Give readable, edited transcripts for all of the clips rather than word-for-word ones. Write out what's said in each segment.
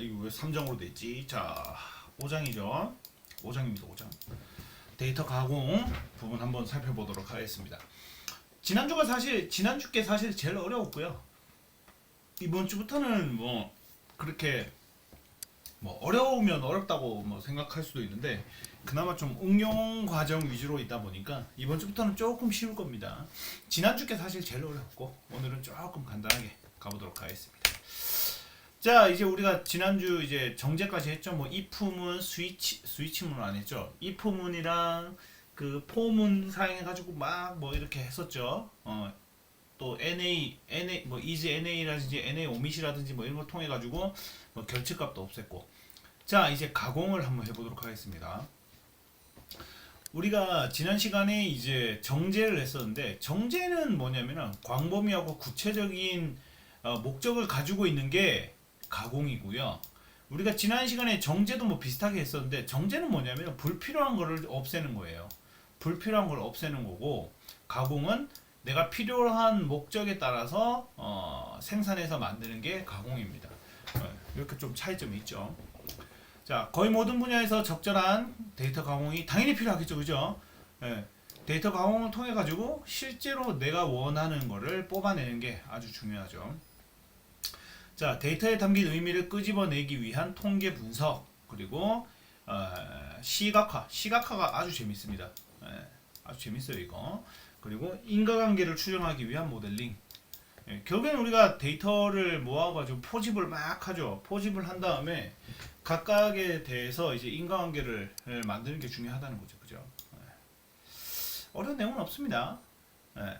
이거 왜 3장으로 됐지? 자, 5장이죠. 5장입니다. 5장. 데이터 가공 부분 한번 살펴보도록 하겠습니다. 지난주께 사실 제일 어려웠고요. 이번 주부터는 뭐 그렇게 뭐 어려우면 어렵다고 뭐 생각할 수도 있는데 그나마 좀 응용 과정 위주로 있다 보니까 이번 주부터는 조금 쉬울 겁니다. 지난주께 사실 제일 어렵고 오늘은 조금 간단하게 가보도록 하겠습니다. 자, 이제 우리가 지난주 이제 정제까지 했죠. 뭐 if문 스위치문 안 했죠. if문이랑 그 for문 사용해 가지고 막 뭐 이렇게 했었죠. 또 NA 뭐 is NA라든지 NA omit이라든지 뭐 이런 걸 통해 가지고 뭐 결측값도 없앴고. 자, 이제 가공을 한번 해보도록 하겠습니다. 우리가 지난 시간에 이제 정제를 했었는데 정제는 뭐냐면은 광범위하고 구체적인 목적을 가지고 있는 게 가공이고요. 우리가 지난 시간에 정제도 뭐 비슷하게 했었는데 정제는 뭐냐면 불필요한 거를 없애는 거예요. 불필요한 걸 없애는 거고 가공은 내가 필요한 목적에 따라서 생산해서 만드는 게 가공입니다. 이렇게 좀 차이점이 있죠. 자, 거의 모든 분야에서 적절한 데이터 가공이 당연히 필요하겠죠, 그죠? 예, 데이터 가공을 통해 가지고 실제로 내가 원하는 거를 뽑아내는 게 아주 중요하죠. 자, 데이터에 담긴 의미를 끄집어내기 위한 통계 분석 그리고 시각화가 아주 재밌습니다. 예, 아주 재밌어요 이거. 그리고 인과관계를 추정하기 위한 모델링. 예, 결국엔 우리가 데이터를 모아가지고 포집을 막 하죠. 포집을 한 다음에 각각에 대해서 이제 인과관계를 만드는 게 중요하다는 거죠, 그죠? 예. 어려운 내용은 없습니다. 예.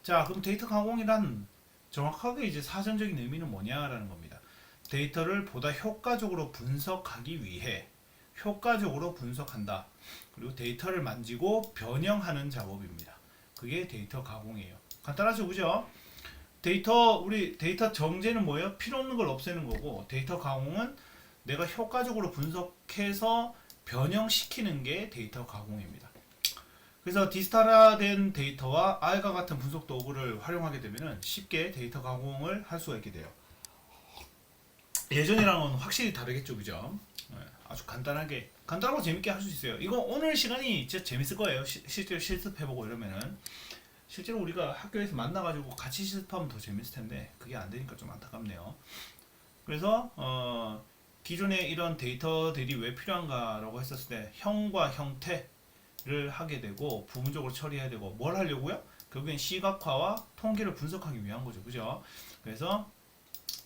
자, 그럼 데이터 가공이란 정확하게 이제 사전적인 의미는 뭐냐라는 겁니다. 데이터를 보다 효과적으로 분석하기 위해 효과적으로 분석한다. 그리고 데이터를 만지고 변형하는 작업입니다. 그게 데이터 가공이에요. 간단하죠, 그죠? 우리 데이터 정제는 뭐예요? 필요 없는 걸 없애는 거고, 데이터 가공은 내가 효과적으로 분석해서 변형시키는 게 데이터 가공입니다. 그래서 디스타라된 데이터와 R과 같은 분석 도구를 활용하게 되면 쉽게 데이터 가공을 할 수가 있게 돼요. 예전이랑은 확실히 다르겠죠, 그죠? 아주 간단하고 재밌게 할 수 있어요. 이거 오늘 시간이 진짜 재밌을 거예요. 실제로 실습해보고 이러면은. 실제로 우리가 학교에서 만나가지고 같이 실습하면 더 재밌을 텐데 그게 안 되니까 좀 안타깝네요. 그래서 기존에 이런 데이터들이 왜 필요한가라고 했었을 때 형과 형태를 하게 되고 부분적으로 처리해야 되고 뭘 하려고요? 결국엔 시각화와 통계를 분석하기 위한 거죠, 그죠? 그래서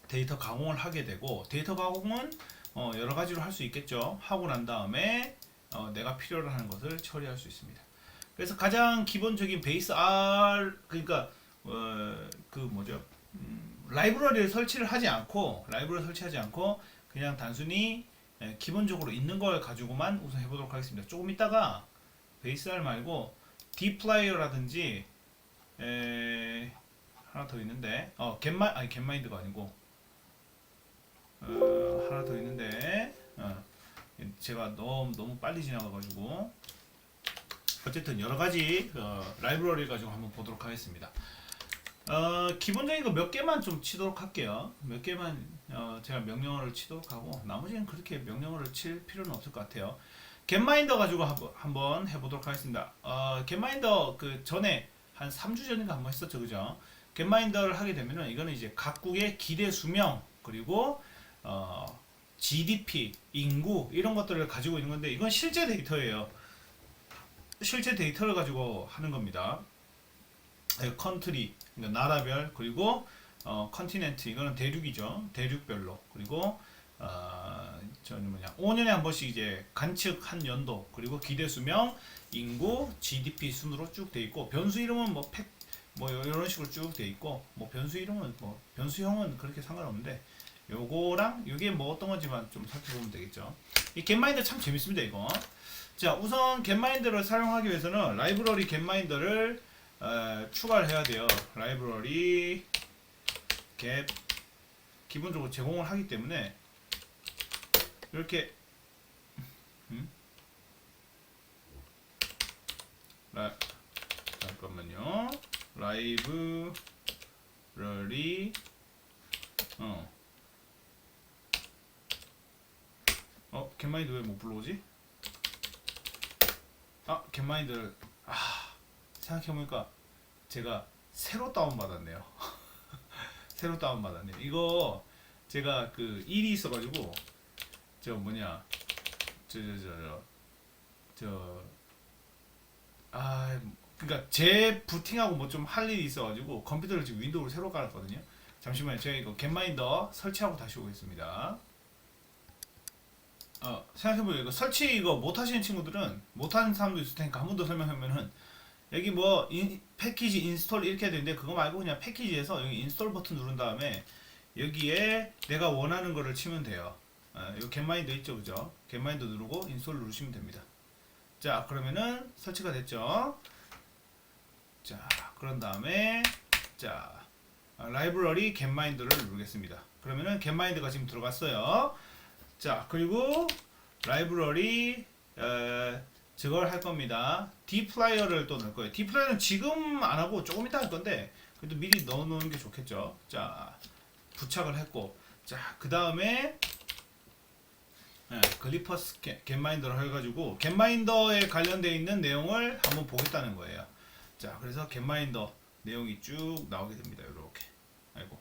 데이터 가공을 하게 되고 데이터 가공은 여러 가지로 할 수 있겠죠. 하고 난 다음에 내가 필요로 하는 것을 처리할 수 있습니다. 그래서 가장 기본적인 베이스 R 그러니까 그 뭐죠? 라이브러리를 설치하지 않고 그냥 단순히 기본적으로 있는 걸 가지고만 우선 해보도록 하겠습니다. 조금 있다가 베이스 R 말고 dplyer라든지 하나 더 있는데 겟마인드가 아니고 하나 더 있는데 제가 너무 빨리 지나가가지고 어쨌든 여러가지 라이브러리 가지고 한번 보도록 하겠습니다. 기본적인 거 몇 개만 좀 치도록 할게요. 몇 개만 제가 명령어를 치도록 하고 나머지는 그렇게 명령어를 칠 필요는 없을 것 같아요. 겟마인더 가지고 한번 해보도록 하겠습니다. 겟마인더 그 전에 한 3주 전인가 한번 했었죠, 그죠? 겟마인더를 하게 되면은 이거는 이제 각국의 기대 수명 그리고 GDP, 인구 이런 것들을 가지고 있는 건데 이건 실제 데이터예요. 실제 데이터를 가지고 하는 겁니다. 컨트리, 그러니까 나라별 그리고 컨티넨트 이거는 대륙이죠. 대륙별로 그리고 저는 5년에 한 번씩 이제 관측한 연도 그리고 기대 수명, 인구, GDP 순으로 쭉 돼 있고 변수 이름은 뭐 이런 식으로 쭉 돼 있고 뭐 변수 이름은 뭐 변수형은 그렇게 상관없는데 요거랑 요게 뭐 어떤 건지만 좀 살펴보면 되겠죠. 이 겟마인더 참 재밌습니다 이거. 자, 우선 겟마인더를 사용하기 위해서는 라이브러리 겟마인더를 추가를 해야 돼요. 라이브러리 겟 기본적으로 제공을 하기 때문에 이렇게 잠깐만요. 라이브러리 겟마인드 왜 못 불러오지? 아, 겟마인드를 생각해보니까 제가 새로 다운받았네요. 새로 다운받았네요. 이거 제가 그 일이 있어가지고 저 뭐냐 그러니까 제 부팅하고 뭐 좀 할 일이 있어가지고 컴퓨터를 지금 윈도우를 새로 깔았거든요. 잠시만요. 제가 이거 겟마인더 설치하고 다시 오겠습니다. 생각해보세요. 이거 설치 이거 못하시는 친구들은 못하는 사람도 있을 테니까 한 번 더 설명하면은 여기 뭐 패키지 인스톨 이렇게 해야 되는데 그거 말고 그냥 패키지에서 여기 인스톨 버튼 누른 다음에 여기에 내가 원하는 거를 치면 돼요. 이 겟마인더 있죠, 그죠? 겟마인더 누르고 인스톨 누르시면 됩니다. 자, 그러면은 설치가 됐죠. 자, 그런 다음에 자 라이브러리 겟마인더를 누르겠습니다. 그러면은 겟마인더가 지금 들어갔어요. 자, 그리고 라이브러리 저걸 할 겁니다. dplyer를 또 넣을 거예요. dplyer는 지금 안 하고 조금 이따 할 건데 그래도 미리 넣어 놓는 게 좋겠죠. 자, 부착을 했고, 자, 그 다음에 글리퍼스 겟마인더를 해가지고 겟마인더에 관련되어 있는 내용을 한번 보겠다는 거예요. 자, 그래서 겟마인더 내용이 쭉 나오게 됩니다. 이렇게. 아이고.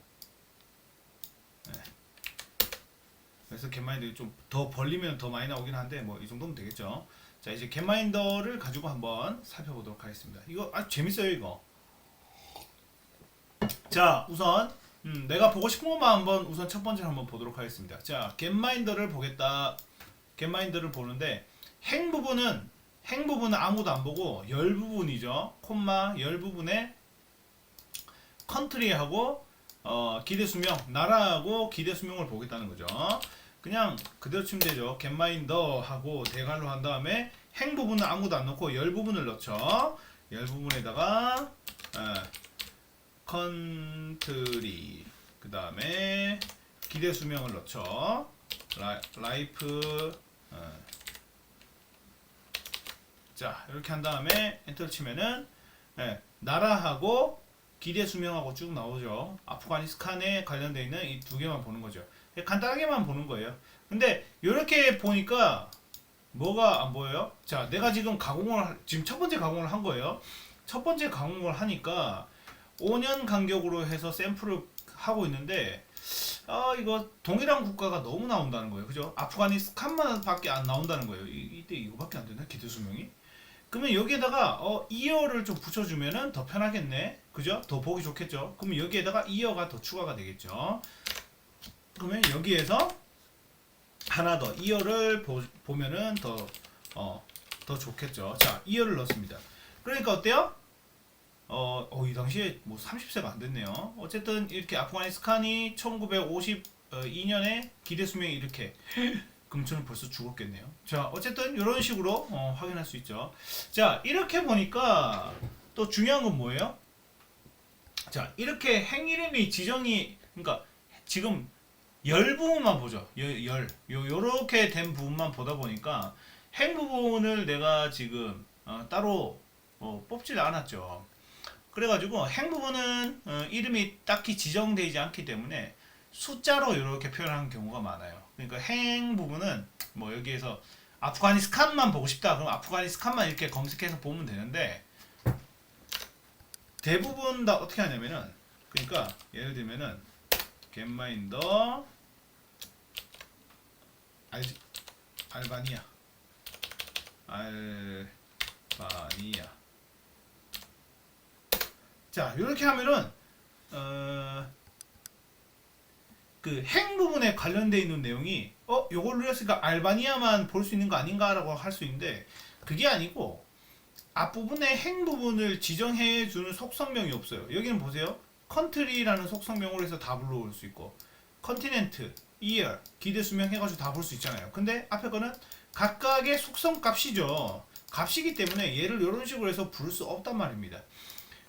그래서 겟마인더 좀 더 벌리면 더 많이 나오긴 한데 뭐 이 정도면 되겠죠. 자, 이제 겟마인더를 가지고 한번 살펴보도록 하겠습니다. 이거 아주 재밌어요, 이거. 자, 우선 내가 보고 싶은 것만 한번 우선 첫 번째로 한번 보도록 하겠습니다. 자, 겟마인더를 보겠다. 겟마인더를 보는데 행 부분은 아무도 안 보고 열 부분이죠. 콤마 열 부분에 컨트리하고 기대 수명, 나라하고 기대 수명을 보겠다는 거죠. 그냥 그대로 치면 되죠. 겟마인더 하고 대괄호 한 다음에 행 부분은 아무도 안 넣고 열 부분을 넣죠. 열 부분에다가 컨트리 그 다음에 기대 수명을 넣죠. 라이프 자, 이렇게 한 다음에 엔터를 치면은 나라하고 기대 수명하고 쭉 나오죠. 아프가니스탄에 관련되어 있는 이 두 개만 보는 거죠. 간단하게만 보는 거예요. 근데 이렇게 보니까 뭐가 안 보여요? 자, 내가 지금 지금 첫 번째 가공을 한 거예요. 첫 번째 가공을 하니까 5년 간격으로 해서 샘플을 하고 있는데 이거 동일한 국가가 너무 나온다는 거예요. 그죠? 아프가니스탄만 밖에 안 나온다는 거예요. 이때 이거밖에 안 되나? 기대 수명이? 그러면 여기에다가 이어를 좀 붙여주면은 더 편하겠네. 그죠? 더 보기 좋겠죠? 그러면 여기에다가 이어가 더 추가가 되겠죠? 그러면 여기에서 하나 더 이어를 보면은 더 좋겠죠? 자, 이어를 넣습니다. 그러니까 어때요? 이 당시에 뭐 30세가 안 됐네요. 어쨌든 이렇게 아프가니스탄이 1952년에 기대 수명이 이렇게 그럼 저는 벌써 죽었겠네요. 자, 어쨌든 이런 식으로 확인할 수 있죠. 자, 이렇게 보니까 또 중요한 건 뭐예요? 자, 이렇게 행 이름이 지정이 그러니까 지금 열 부분만 보죠. 요렇게 된 부분만 보다 보니까 행 부분을 내가 지금 따로 뽑질 않았죠. 그래가지고 행 부분은 이름이 딱히 지정되지 않기 때문에 숫자로 이렇게 표현하는 경우가 많아요. 그러니까 행 부분은 뭐 여기에서 아프가니스탄만 보고 싶다. 그럼 아프가니스탄만 이렇게 검색해서 보면 되는데 대부분 다 어떻게 하냐면은 그러니까 예를 들면은 겟마인더 알바니아 자, 이렇게 하면은 그 행 부분에 관련되어 있는 내용이 요걸 눌렀으니까 알바니아만 볼 수 있는 거 아닌가라고 할 수 있는데 그게 아니고 앞부분에 행 부분을 지정해 주는 속성명이 없어요. 여기는 보세요. 컨트리라는 속성명으로 해서 다 불러올 수 있고 컨티넨트, 이어, 기대 수명 해가지고 다 볼 수 있잖아요. 근데 앞에 거는 각각의 속성 값이죠. 값이기 때문에 얘를 이런 식으로 해서 부를 수 없단 말입니다.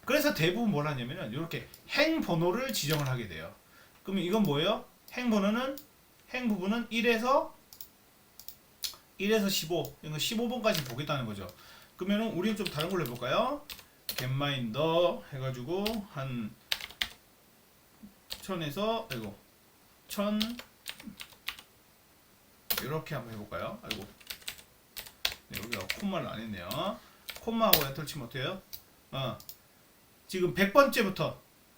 그래서 대부분 뭘 하냐면은 이렇게 행 번호를 지정을 하게 돼요. 그러면 이건 뭐예요? 행 번호는 행 부분은 1에서 15, 이거 15번까지 보겠다는 거죠. 그러면은 우리는 좀 다른 걸로 해볼까요? 겟마인더 해가지고 한 1000에서 1000 이렇게 한번 해볼까요? 아이고, 네, 여기가 콤마를 안 했네요. 콤마하고 엔터를 치면 어때요? 지금 100번째부터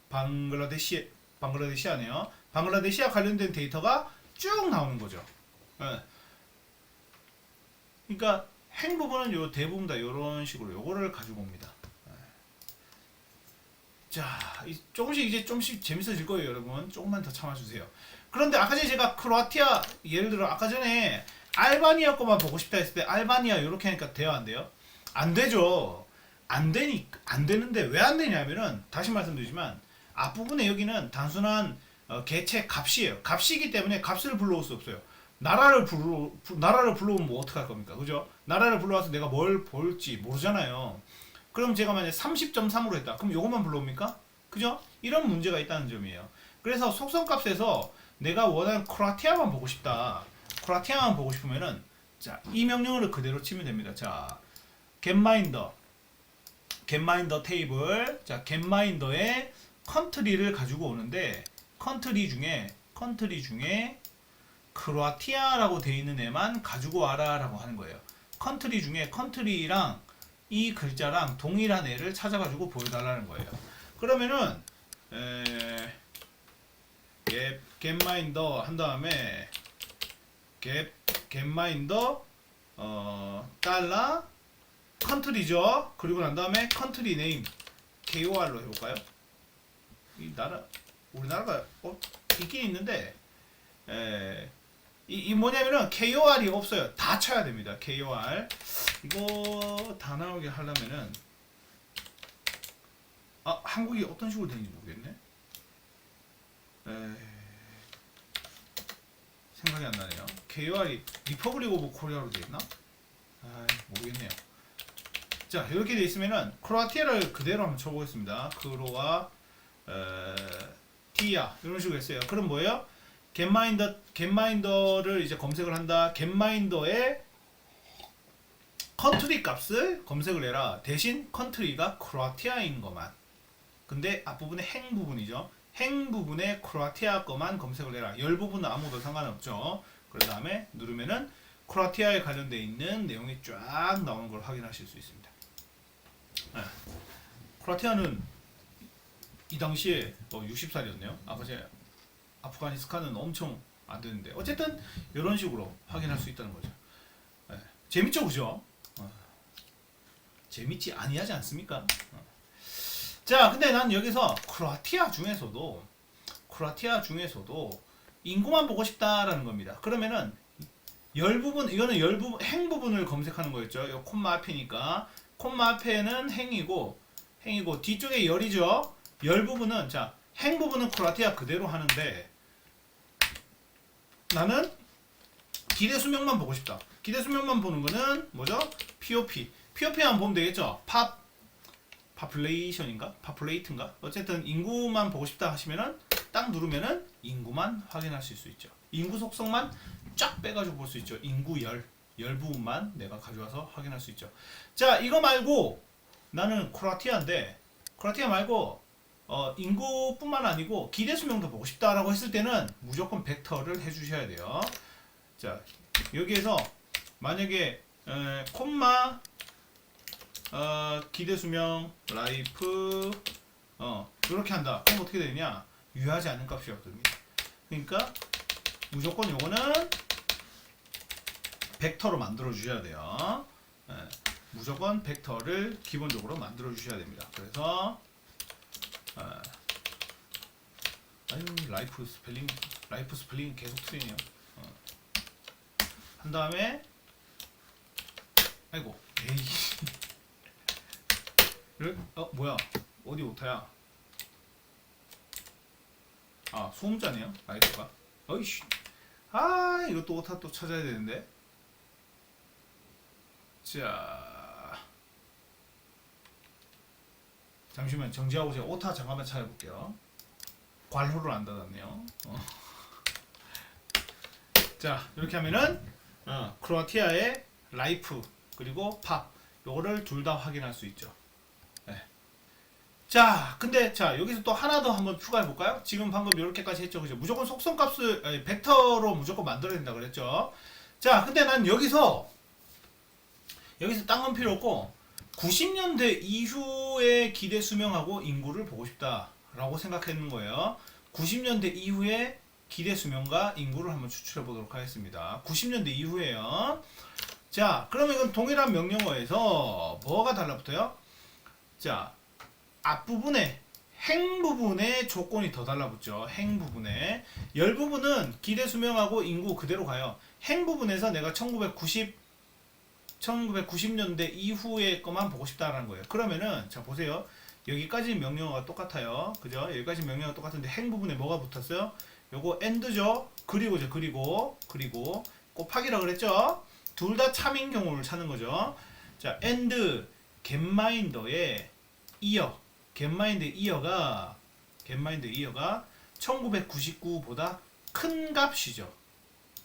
방글라데시아네요. 방글라데시아 관련된 데이터가 쭉 나오는 거죠. 그러니까 행 부분은 요 대부분 다 이런 식으로 요거를 가지고 옵니다. 자, 조금씩 재밌어질 거예요, 여러분. 조금만 더 참아주세요. 그런데 아까 전에 제가 크로아티아 예를 들어 아까 전에 알바니아 거만 보고 싶다 했을 때 알바니아 이렇게 하니까 돼요, 안 돼요? 안 되죠. 안 되는데 왜 안 되냐면은 다시 말씀드리지만 앞부분에 여기는 단순한 개체 값이에요. 값이기 때문에 값을 불러올 수 없어요. 나라를 불러오면 뭐 어떡할 겁니까? 그죠? 나라를 불러와서 내가 뭘 볼지 모르잖아요. 그럼 제가 만약에 30.3으로 했다. 그럼 요것만 불러옵니까? 그죠? 이런 문제가 있다는 점이에요. 그래서 속성값에서 내가 원하는 크로아티아만 보고 싶다. 크로아티아만 보고 싶으면은 자, 이 명령어를 그대로 치면 됩니다. 자, getMinder 테이블. 자, getMinder의 컨트리를 가지고 오는데 컨트리 중에 크로아티아라고 되어 있는 애만 가지고 와라라고 하는 거예요. 컨트리 중에 컨트리랑 이 글자랑 동일한 애를 찾아가지고 보여달라는 거예요. 그러면은 getMinder 한 다음에 getMinder 달러 컨트리죠. 그리고 난 다음에 컨트리 네임 KOR로 해볼까요? 이 나라 우리나라가 있긴 있는데 이 뭐냐면은 KOR이 없어요. 다 쳐야 됩니다. KOR 이거 다 나오게 하려면은 한국이 어떤 식으로 되는지 모르겠네. 생각이 안 나네요. KOR이 리퍼블릭 오브 코리아로 되어 있나? 모르겠네요. 자, 이렇게 되어 있으면은 크로아티아를 그대로 한번 쳐보겠습니다. 크로아티아 이런 식으로 했어요. 그럼 뭐예요? getMinder를 이제 검색을 한다. getMinder의 컨트리 값을 검색을 해라. 대신 컨트리가 크로아티아인 것만. 근데 앞부분에 행 부분이죠. 행 부분에 크로아티아 것만 검색을 해라. 열 부분은 아무도 상관없죠. 그 다음에 누르면은 크로아티아에 관련되어 있는 내용이 쫙 나오는 걸 확인하실 수 있습니다. 크로아티아는 이 당시에 60살이었네요. 아까 제가 아프가니스탄은 엄청 안 되는데 어쨌든 이런 식으로 확인할 수 있다는 거죠. 재밌죠, 그죠? 재밌지 아니하지 않습니까? 자, 근데 난 여기서 크로아티아 중에서도 인구만 보고 싶다라는 겁니다. 그러면은 이거는 열 부분 행 부분을 검색하는 거였죠. 이 콤마 앞이니까 콤마 앞에는 행이고 뒤쪽에 열이죠. 열 부분은 자, 행 부분은 크로아티아 그대로 하는데 나는 기대 수명만 보고 싶다. 기대 수명만 보는 거는 뭐죠? POP만 보면 되겠죠. 파플레이트인가? 어쨌든 인구만 보고 싶다 하시면은 딱 누르면은 인구만 확인하실 수 있죠. 인구 속성만 쫙 빼가지고 볼 수 있죠. 인구 열 부분만 내가 가져와서 확인할 수 있죠. 자, 이거 말고 나는 크로아티아 말고 인구뿐만 아니고 기대 수명도 보고 싶다라고 했을 때는 무조건 벡터를 해주셔야 돼요. 자, 여기에서 만약에 콤마 기대 수명 라이프 이렇게 한다. 그럼 어떻게 되냐? 유효하지 않은 값이 얻습니다. 그러니까 무조건 요거는 벡터로 만들어 주셔야 돼요. 무조건 벡터를 기본적으로 만들어 주셔야 됩니다. 그래서 라이프 스펠링 계속 틀리네요. 한 다음에 아이고 에이 뭐야 어디 오타야? 소음자네요 라이프가. 어이씨 이것도 오타 또 찾아야 되는데. 자, 잠시만 정지하고 제가 오타 잠깐만 찾아볼게요. 괄호를 안 닫았네요. 자, 이렇게 하면은 크로아티아의 라이프 그리고 팝 요거를 둘 다 확인할 수 있죠. 자, 근데 자 여기서 또 하나 더 한번 추가해 볼까요? 지금 방금 이렇게까지 했죠, 그죠? 무조건 속성값을 벡터로 무조건 만들어야 된다 그랬죠. 자, 근데 난 여기서 딴 건 필요 없고 90년대 이후의 기대 수명하고 인구를 보고 싶다라고 생각했는 거예요. 90년대 이후에 기대 수명과 인구를 한번 추출해 보도록 하겠습니다. 90년대 이후에요. 자, 그러면 이건 동일한 명령어에서 뭐가 달라붙어요? 자, 앞부분에 행 부분에 조건이 더 달라붙죠. 행 부분에 열 부분은 기대 수명하고 인구 그대로 가요. 행 부분에서 내가 1990년대 이후의 것만 보고 싶다라는 거예요. 그러면은 자 보세요. 여기까지 명령어가 똑같아요. 그죠? 여기까지 명령어가 똑같은데 행 부분에 뭐가 붙었어요? 요거 end죠. 그리고죠. 그리고 곱하기라 그랬죠. 둘 다 참인 경우를 찾는 거죠. 자, end getminder의 이어 getminder 이어가 1999보다 큰 값이죠.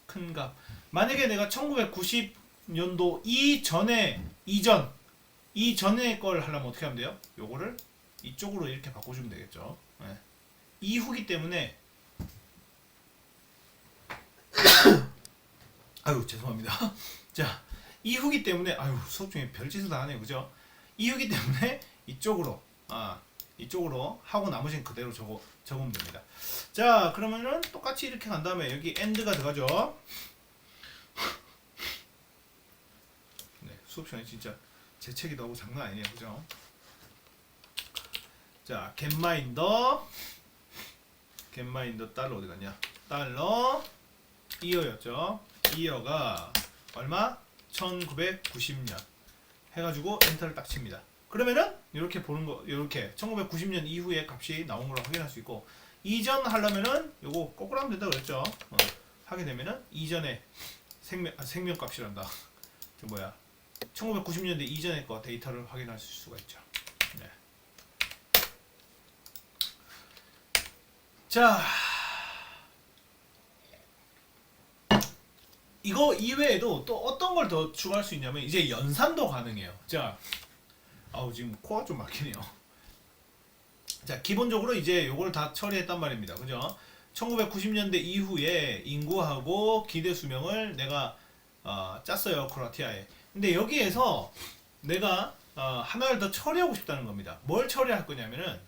큰 값. 만약에 내가 1990년도 이전의 걸 하려면 어떻게 하면 돼요? 요거를 이쪽으로 이렇게 바꿔주면 되겠죠. 네. 이후기 때문에 아유 죄송합니다. 자, 이후기 때문에 아유 수업 중에 별짓을 다 하네요. 그죠? 이후기 때문에 이쪽으로 하고 나머지는 그대로 적으면 됩니다. 자, 그러면은 똑같이 이렇게 간 다음에 여기 end가 들어가죠. 네, 수업 시간에 진짜 재채기도 하고 장난 아니에요. 그죠? 자, getminder 달러 어디 갔냐? 달러 이어였죠. 이어가 얼마? 1990년 해가지고 엔터를 딱 칩니다. 그러면은 이렇게 보는 거, 이렇게 1990년 이후에 값이 나온 걸 확인할 수 있고, 이전 하려면은 요거 거꾸로 하면 된다 그랬죠. 하게 되면은 이전에 생명값이란다. 저 뭐야? 1990년대 이전의 거 데이터를 확인할 수가 있죠. 네. 자, 이거 이외에도 또 어떤 걸 더 추가할 수 있냐면 이제 연산도 가능해요. 자, 아우 지금 코가 좀 막히네요. 자, 기본적으로 이제 요걸 다 처리했단 말입니다. 그죠? 1990년대 이후에 인구하고 기대 수명을 내가 짰어요. 크로아티아에. 근데 여기에서 내가 하나를 더 처리하고 싶다는 겁니다. 뭘 처리할 거냐면은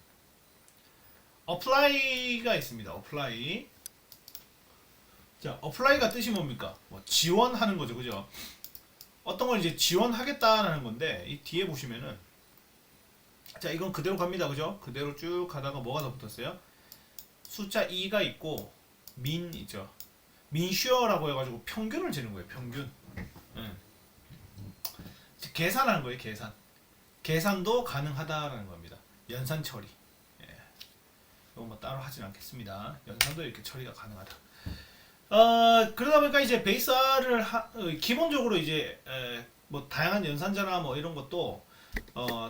apply가 있습니다. apply. 자, apply가 뜻이 뭡니까? 뭐 지원하는 거죠. 그죠? 어떤 걸 이제 지원하겠다라는 건데 이 뒤에 보시면은 자, 이건 그대로 갑니다. 그죠? 그대로 쭉 가다가 뭐가 더 붙었어요? 숫자 2가 있고 민 있죠. 민슈어라고 해가지고 평균을 재는 거예요. 평균. 계산하는 거예요. 계산도 가능하다라는 겁니다. 연산 처리. 예. 이거 뭐 따로 하진 않겠습니다. 연산도 이렇게 처리가 가능하다. 그러다 보니까 이제 베이스 R을 기본적으로 이제 뭐 다양한 연산자나 뭐 이런 것도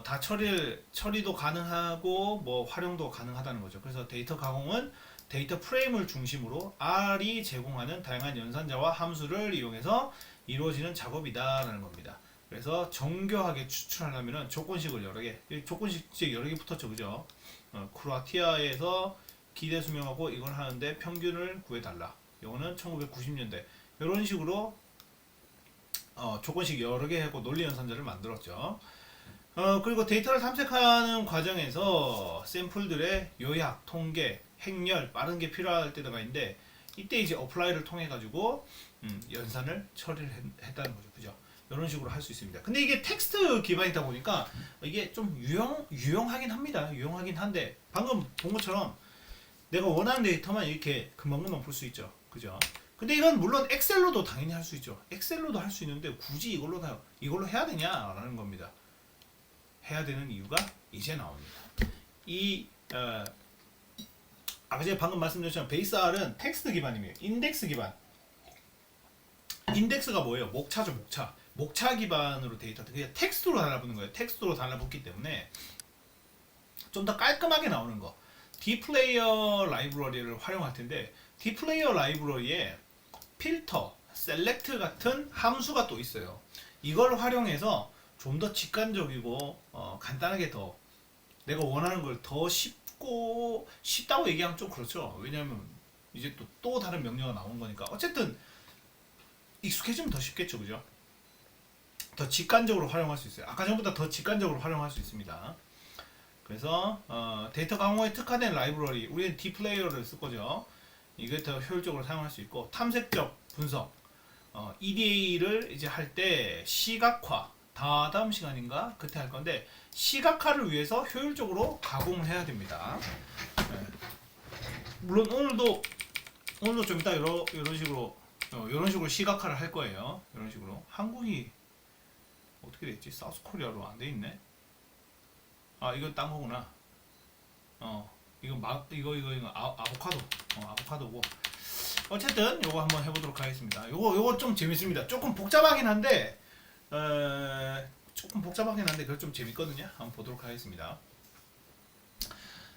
다 처리도 가능하고 뭐 활용도 가능하다는 거죠. 그래서 데이터 가공은 데이터 프레임을 중심으로 R이 제공하는 다양한 연산자와 함수를 이용해서 이루어지는 작업이다라는 겁니다. 그래서 정교하게 추출하려면 조건식을 여러 개 붙었죠. 그죠? 크로아티아에서 기대 수명하고 이걸 하는데 평균을 구해달라. 이거는 1990년대 이런 식으로 조건식 여러 개 하고 논리 연산자를 만들었죠. 그리고 데이터를 탐색하는 과정에서 샘플들의 요약, 통계, 행렬, 빠른 게 필요할 때가 있는데 이때 이제 어플라이를 통해 가지고 연산을 처리를 했다는 거죠. 그죠? 이런 식으로 할 수 있습니다. 근데 이게 텍스트 기반이다 보니까 이게 좀 유용하긴 합니다. 유용하긴 한데 방금 본 것처럼 내가 원하는 데이터만 이렇게 금방금방 볼 수 있죠. 그죠? 근데 이건 물론 엑셀로도 당연히 할 수 있죠. 엑셀로도 할 수 있는데 굳이 이걸로 해야 되냐라는 겁니다. 해야 되는 이유가 이제 나옵니다. 제가 방금 말씀드렸지만 베이스 R은 텍스트 기반이에요. 인덱스 기반. 인덱스가 뭐예요? 목차죠, 목차. 목차 기반으로 데이터, 그냥 텍스트로 달라붙는 거예요. 텍스트로 달라붙기 때문에 좀 더 깔끔하게 나오는 거. D플레이어 라이브러리를 활용할 텐데 D플레이어 라이브러리에 필터, 셀렉트 같은 함수가 또 있어요. 이걸 활용해서 좀 더 직관적이고 간단하게 더 내가 원하는 걸 더 쉽다고 얘기하면 좀 그렇죠. 왜냐하면 이제 또 다른 명령어가 나온 거니까. 어쨌든 익숙해지면 더 쉽겠죠, 그죠? 더 직관적으로 활용할 수 있어요. 아까 전보다 더 직관적으로 활용할 수 있습니다. 그래서 데이터 강화에 특화된 라이브러리, 우리는 D플레이어를 쓸 거죠. 이게 더 효율적으로 사용할 수 있고, 탐색적 분석, EDA를 이제 할 때 시각화, 다음 시간인가 그때 할 건데, 시각화를 위해서 효율적으로 가공을 해야 됩니다. 네. 물론 오늘도 좀 이따 이런 식으로 시각화를 할 거예요. 이런 식으로. 한국이 어떻게 됐지? 사우스 코리아로 안 돼 있네. 아, 이건 딴 거구나. 이거 아보카도. 아보카도고. 어쨌든 요거 한번 해보도록 하겠습니다. 요거 좀 재밌습니다. 조금 복잡하긴 한데 그거 좀 재밌거든요. 한번 보도록 하겠습니다.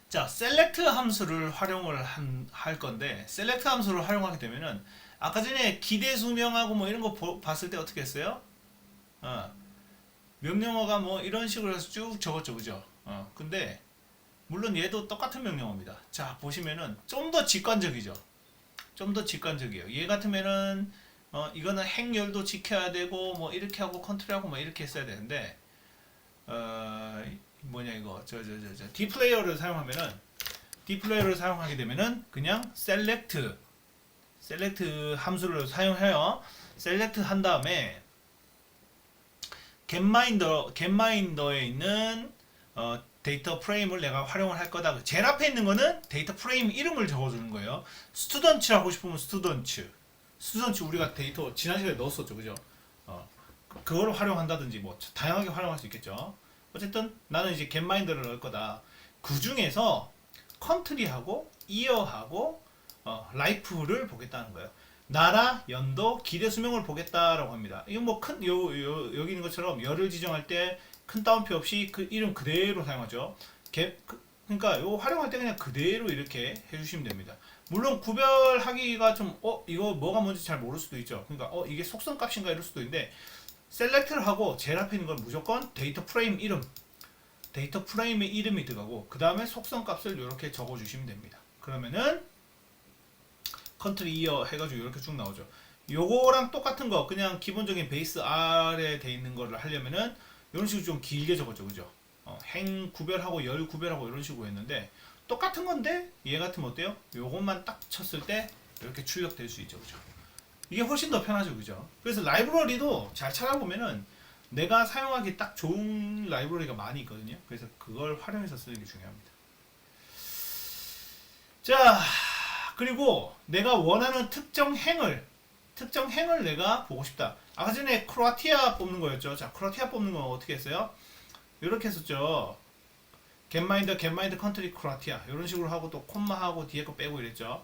자, select 함수를 활용을 할 건데, select 함수를 활용하게 되면은 아까 전에 기대 수명하고 뭐 이런 거 봤을 때 어떻게 했어요? 명령어가 뭐 이런 식으로 해서 쭉 적었죠, 그죠? 근데 물론 얘도 똑같은 명령어입니다. 자, 보시면은 좀 더 직관적이죠. 좀 더 직관적이에요. 얘 같으면은 이거는 행렬도 지켜야 되고 뭐 이렇게 하고 컨트롤하고 뭐 이렇게 했어야 되는데 뭐냐 이거 D플레이어를 사용하게 되면은 그냥 select 함수를 select 한 다음에 getMinder에 있는 데이터 프레임을 내가 활용을 할 거다. 제일 앞에 있는 거는 데이터 프레임 이름을 적어주는 거예요. 스튜던츠 하고 싶으면 스튜던츠 우리가 데이터 지난 시간에 넣었었죠, 그죠? 그거를 활용한다든지 뭐 다양하게 활용할 수 있겠죠. 어쨌든 나는 이제 getMinder를 넣을 거다. 그 중에서 country하고 year하고 life를 보겠다는 거예요. 나라, 연도, 기대 수명을 보겠다라고 합니다. 이건 뭐 여기 있는 것처럼 열을 지정할 때 큰 따옴표 없이 그 이름 그대로 사용하죠. 그러니까 이거 활용할 때 그냥 그대로 이렇게 해주시면 됩니다. 물론 구별하기가 좀 이거 뭐가 뭔지 잘 모를 수도 있죠. 그러니까 이게 속성 값인가 이럴 수도 있는데 셀렉트를 하고 제일 앞에 있는 건 무조건 데이터 프레임의 이름이 들어가고 그 다음에 속성 값을 이렇게 적어주시면 됩니다. 그러면은 컨트리 이어 해가지고 이렇게 쭉 나오죠. 요거랑 똑같은 거 그냥 기본적인 베이스 R에 돼 있는 거를 하려면은 이런 식으로 좀 길게 적었죠, 그죠? 행 구별하고 열 구별하고 이런 식으로 했는데 똑같은 건데 얘 같으면 어때요? 요것만 딱 쳤을 때 이렇게 출력될 수 있죠, 그죠? 이게 훨씬 더 편하죠, 그죠? 그래서 라이브러리도 잘 찾아보면은 내가 사용하기 딱 좋은 라이브러리가 많이 있거든요. 그래서 그걸 활용해서 쓰는 게 중요합니다. 자, 그리고 내가 원하는 특정 행을 내가 보고 싶다. 아까 전에 크로아티아 뽑는 거였죠. 자, 크로아티아 뽑는 건 어떻게 했어요? 이렇게 했었죠. getMinder country 크로아티아 이런 식으로 하고 또 콤마하고 뒤에 거 빼고 이랬죠.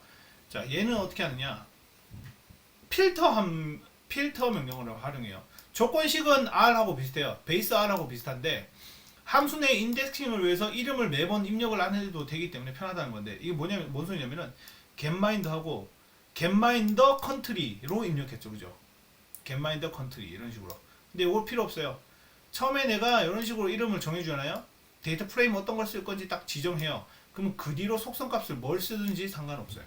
자, 얘는 어떻게 하느냐? 필터 명령어를 활용해요. 조건식은 R하고 비슷해요. 베이스 R하고 비슷한데 함수 내 인덱싱을 위해서 이름을 매번 입력을 안 해도 되기 때문에 편하다는 건데 이게 뭔 소리냐면은 getMinder하고 getMinder country로 입력했죠, 그죠? getMinder country 이런 식으로. 근데 이거 필요 없어요. 처음에 내가 이런 식으로 이름을 정해주잖아요. 데이터 프레임 어떤 걸 쓸 건지 딱 지정해요. 그러면 그 뒤로 속성 값을 뭘 쓰든지 상관없어요.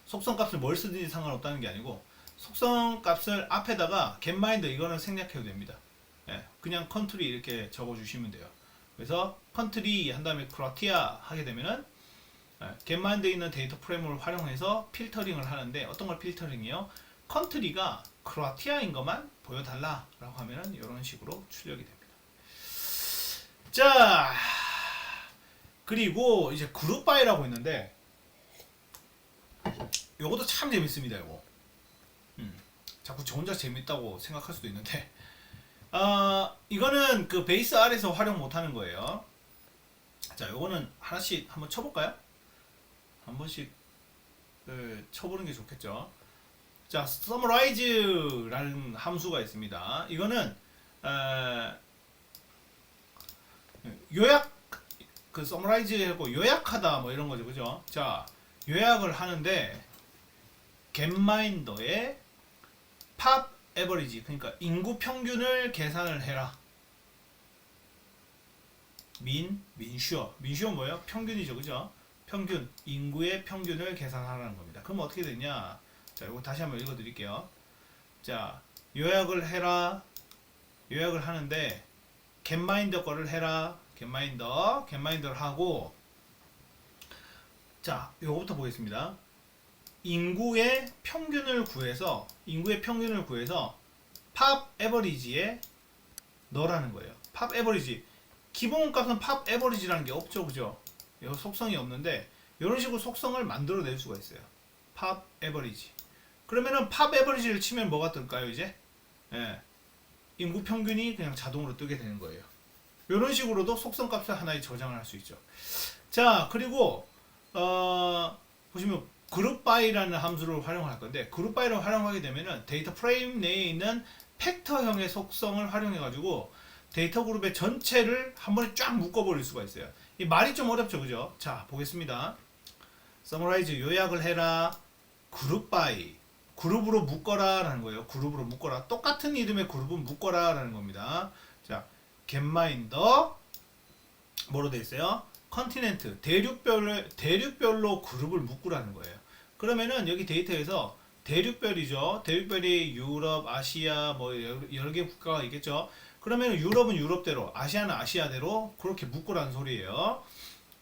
속성 값을 뭘 쓰든지 상관없다는 게 아니고 속성 값을 앞에다가 getMinder 이거는 생략해도 됩니다. 그냥 country 이렇게 적어주시면 돼요. 그래서 country 한 다음에 크로아티아 하게 되면은 getMinder에 있는 데이터 프레임을 활용해서 필터링을 하는데 어떤 걸 필터링이요? 컨트리가 크로아티아인 것만 보여달라 라고 하면은 이런 식으로 출력이 됩니다. 자, 그리고 이제 그룹 바이라고 있는데 요것도 참 재밌습니다. 요거 자꾸 저 혼자 재밌다고 생각할 수도 있는데 이거는 그 베이스 R에서 활용 못하는 거예요. 자, 요거는 하나씩 한번 쳐볼까요? 한 번씩 쳐보는 게 좋겠죠. 자, summarize라는 함수가 있습니다. 이거는 요약 summarize하고 요약하다 뭐 이런 거죠, 그죠? 자, 요약을 하는데 getMinder의 pop average 그러니까 인구 평균을 계산을 해라. 민슈어 뭐예요? 평균이죠, 그죠? 평균 인구의 평균을 계산하라는 겁니다. 그럼 어떻게 되냐? 자, 이거 다시 한번 읽어드릴게요. 자, 요약을 해라. 요약을 하는데 겟마인더 거를 해라. 겟마인더를 하고, 자, 요거부터 보겠습니다. 인구의 평균을 구해서 팝 에버리지에 넣으라는 거예요. 팝 에버리지. 기본값은 팝 에버리지라는 게 없죠, 그죠? 이 속성이 없는데 이런 식으로 속성을 만들어낼 수가 있어요. 팝 에버리지. 그러면은 팝 에버리지를 치면 뭐가 뜰까요, 이제? 예. 인구 평균이 그냥 자동으로 뜨게 되는 거예요. 이런 식으로도 속성 값을 하나의 저장을 할 수 있죠. 자, 그리고 보시면 그룹 바이라는 함수를 활용할 건데, 그룹 바이를 활용하게 되면은 데이터 프레임 내에 있는 팩터형의 속성을 활용해 가지고 데이터 그룹의 전체를 한 번에 쫙 묶어버릴 수가 있어요. 이 말이 좀 어렵죠, 그죠? 자, 보겠습니다. 서머라이즈, 요약을 해라. 그룹 바이, 그룹으로 묶어라 라는 거예요. 그룹으로 묶어라. 똑같은 이름의 그룹은 묶어라 라는 겁니다. 자, 겟마인더 뭐로 되어 있어요? 컨티넨트, 대륙별로 그룹을 묶으라는 거예요. 그러면은 여기 데이터에서 대륙별이죠. 대륙별이 유럽, 아시아 뭐 여러 개 국가가 있겠죠. 그러면 유럽은 유럽대로, 아시아는 아시아대로 그렇게 묶으라는 소리예요.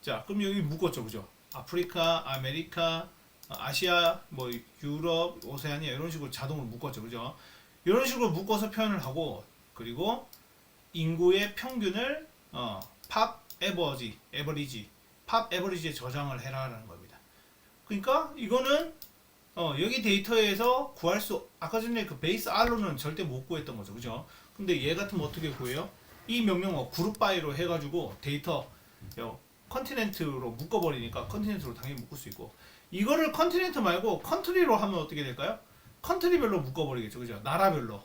자, 그럼 여기 묶었죠, 그죠? 아프리카, 아메리카, 아시아, 뭐 유럽, 오세아니아 이런 식으로 자동으로 묶었죠, 그죠? 이런 식으로 묶어서 표현을 하고, 그리고 인구의 평균을 팝 에버리지에 저장을 해라라는 겁니다. 그러니까 이거는 여기 데이터에서 구할 수, 아까 전에 그 베이스 R로는 절대 못 구했던 거죠, 그죠? 근데 얘 같으면 어떻게 구해요? 이 명령어 그룹 바이로 해가지고 데이터 컨티넨트로 묶어버리니까 컨티넨트로 당연히 묶을 수 있고, 이거를 컨티넨트 말고 컨트리로 하면 어떻게 될까요? 컨트리별로 묶어버리겠죠, 그죠? 나라별로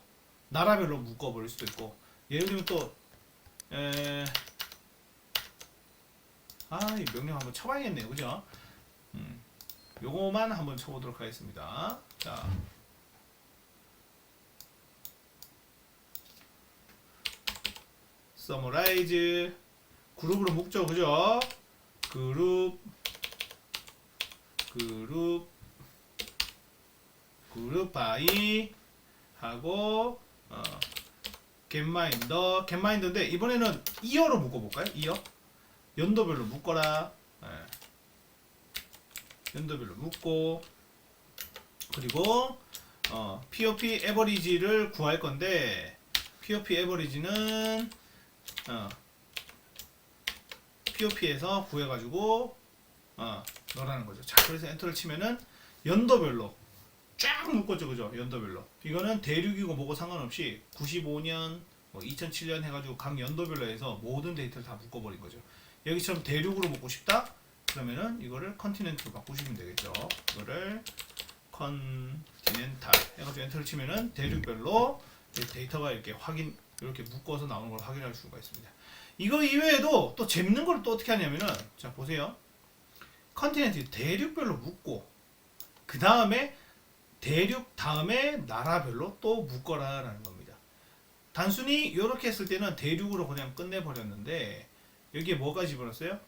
묶어버릴 수도 있고, 예를 들면 또 이 명령 한번 쳐봐야겠네요, 그죠? 요거만 한번 쳐보도록 하겠습니다. 자, 서머라이즈, 그룹으로 묶죠, 그죠? 그룹 바이 하고 겟마인더인데 이번에는 이어로 묶어볼까요? 이어 연도별로 묶어라. 연도별로 묶고, 그리고 POP 에버리지를 구할 건데, POP 에버리지는 POP에서 구해가지고 넣으라는 거죠. 자, 그래서 엔터를 치면은 연도별로 쫙 묶었죠, 그죠? 연도별로. 이거는 대륙이고 뭐고 상관없이 95년, 뭐 2007년 해가지고 각 연도별로 해서 모든 데이터를 다 묶어버린 거죠. 여기처럼 대륙으로 묶고 싶다? 그러면은 이거를 컨티넨트로 바꾸시면 되겠죠. 이거를 컨티넨탈 해가지고 엔터를 치면은 대륙별로 데이터가 이렇게 묶어서 나오는 걸 확인할 수가 있습니다. 이거 이외에도 또 재밌는 걸 또 어떻게 하냐면은, 자, 보세요. 컨티넨트 대륙별로 묶고, 그 다음에 대륙 다음에 나라별로 또 묶어라 라는 겁니다. 단순히 이렇게 했을 때는 대륙으로 그냥 끝내버렸는데, 여기에 뭐가 집어넣었어요?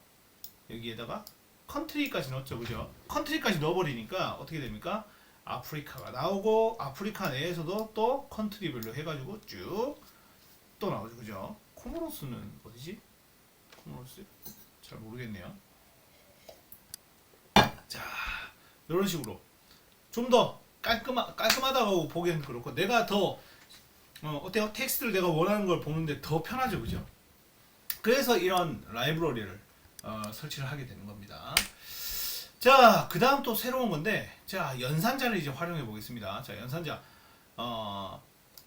여기에다가 컨트리까지 넣었죠, 그죠? 컨트리까지 넣어버리니까 어떻게 됩니까? 아프리카가 나오고, 아프리카 내에서도 또 컨트리별로 해가지고 쭉 또 나오죠, 그죠? 코모로스는 어디지? 코모로스? 잘 모르겠네요. 자, 이런 식으로 좀 더 깔끔하다고 보기에는 그렇고, 내가 더 어때요? 텍스트를 내가 원하는 걸 보는데 더 편하죠, 그죠? 그래서 이런 라이브러리를 설치를 하게 되는 겁니다. 자, 그 다음 또 새로운 건데, 자, 연산자를 이제 활용해 보겠습니다. 자, 연산자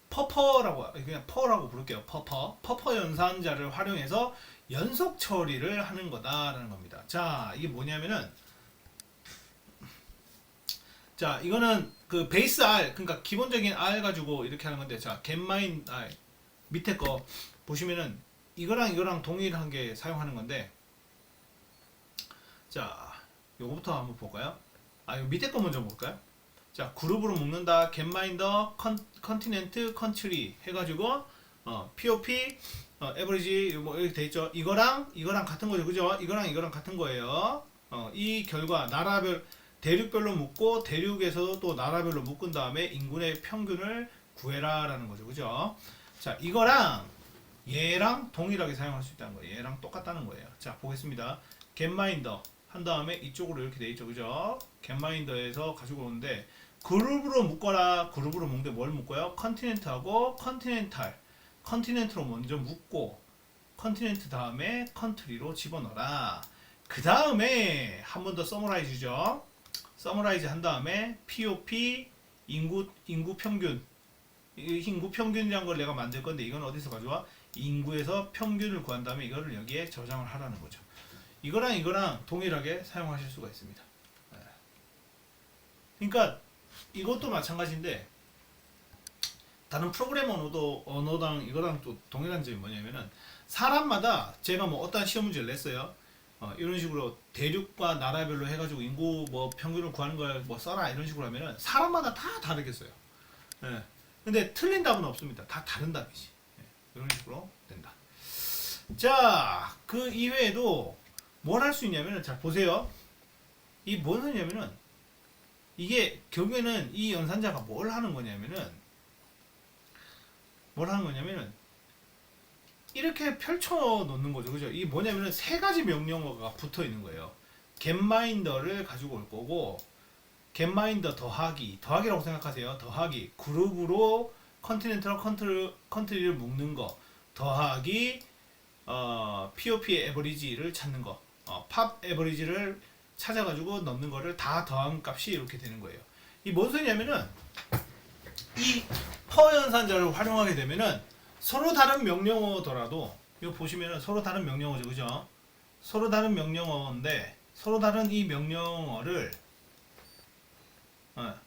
퍼퍼라고, 그냥 퍼라고 부를게요. 퍼퍼 연산자를 활용해서 연속 처리를 하는 거다라는 겁니다. 자, 이게 뭐냐면은, 자, 이거는 그 베이스 R, 그러니까 기본적인 R 가지고 이렇게 하는 건데, 자, getMine R 밑에 거 보시면은 이거랑 동일한 게 사용하는 건데, 자, 요거부터 한번 볼까요? 요 밑에 거 먼저 볼까요? 자, 그룹으로 묶는다. getMinder, continent, country 해가지고 POP, average 뭐 이렇게 돼 있죠. 이거랑 같은 거죠, 그죠? 이거랑 같은 거예요. 이 결과 나라별 대륙별로 묶고, 대륙에서도 또 나라별로 묶은 다음에 인구의 평균을 구해라라는 거죠. 그죠? 자, 이거랑 얘랑 동일하게 사용할 수 있다는 거예요. 얘랑 똑같다는 거예요. 자, 보겠습니다. getMinder 한 다음에 이쪽으로 이렇게 돼 있죠. 그죠? getMinder에서 가지고 오는데 그룹으로 묶어라. 그룹으로 묶는데 뭘 묶어요? 컨티넨트하고 컨티넨탈. 컨티넨트로 먼저 묶고 컨티넨트 다음에 컨트리로 집어넣어라. 그 다음에 한 번 더 서머라이즈죠. 서머라이즈 한 다음에 POP 인구 평균. 인구 평균이라는 걸 내가 만들 건데 이건 어디서 가져와? 인구에서 평균을 구한 다음에 이거를 여기에 저장을 하라는 거죠. 이거랑 이거랑 동일하게 사용하실 수가 있습니다. 그러니까 이것도 마찬가지인데 다른 프로그램 언어당 이거랑 또 동일한 점이 뭐냐면은 사람마다 제가 뭐 어떤 시험 문제를 냈어요. 이런 식으로 대륙과 나라별로 해가지고 인구 뭐 평균을 구하는 걸 뭐 써라 이런 식으로 하면은 사람마다 다 다르겠어요. 예. 근데 틀린 답은 없습니다. 다 다른 답이지. 예. 이런 식으로 된다. 자, 그 이외에도 뭘 할 수 있냐면은 자 보세요. 이 뭔 소리냐면은 이게 결국에는 이 연산자가 뭘 하는 거냐면은 이렇게 펼쳐 놓는 거죠. 그죠? 이 뭐냐면은 세 가지 명령어가 붙어 있는 거예요. getMinder를 가지고 올 거고 getMinder 더하기라고 생각하세요. 더하기 그룹으로 컨티넨트랑 컨트리를 묶는 거 더하기 POP의 에버리지를 찾는 거 팝 에버리지를 찾아가지고 넣는 거를 다 더한 값이 이렇게 되는 거예요. 이 뭔 소리냐면은 이 퍼 연산자를 활용하게 되면은 서로 다른 명령어더라도 이거 보시면은 서로 다른 명령어죠. 그죠? 서로 다른 명령어인데 서로 다른 이 명령어를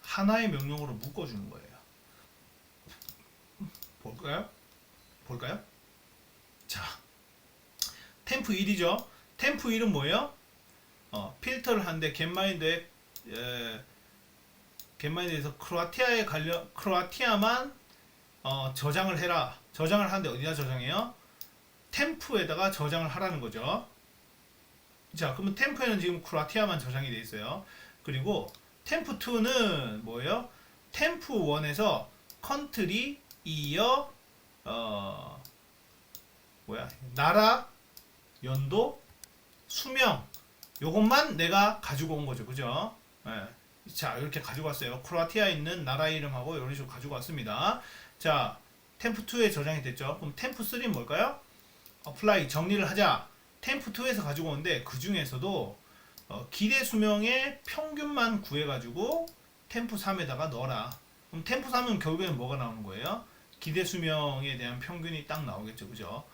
하나의 명령어로 묶어주는 거예요. 볼까요? 자, 템프 1이죠. 템프 1은 뭐예요? 필터를 하는데 getMinder에서 크로아티아만 저장을 해라. 저장을 하는데 어디다 저장해요? 템프에다가 저장을 하라는 거죠. 자, 그러면 템프에는 지금 크로아티아만 저장이 돼 있어요. 그리고 템프 2는 뭐예요? 템프 1에서 컨트리, 이어, 나라, 연도, 수명 요것만 내가 가지고 온 거죠. 그죠? 자, 이렇게 가지고 왔어요. 크로아티아에 있는 나라 이름하고 이런 식으로 가지고 왔습니다. 자, 템프2에 저장이 됐죠. 그럼 템프3는 뭘까요? 어플라이 정리를 하자. 템프2에서 가지고 오는데 그 중에서도 기대 수명의 평균만 구해가지고 템프3에다가 넣어라. 그럼 템프3은 결국에는 뭐가 나오는 거예요? 기대 수명에 대한 평균이 딱 나오겠죠. 그죠?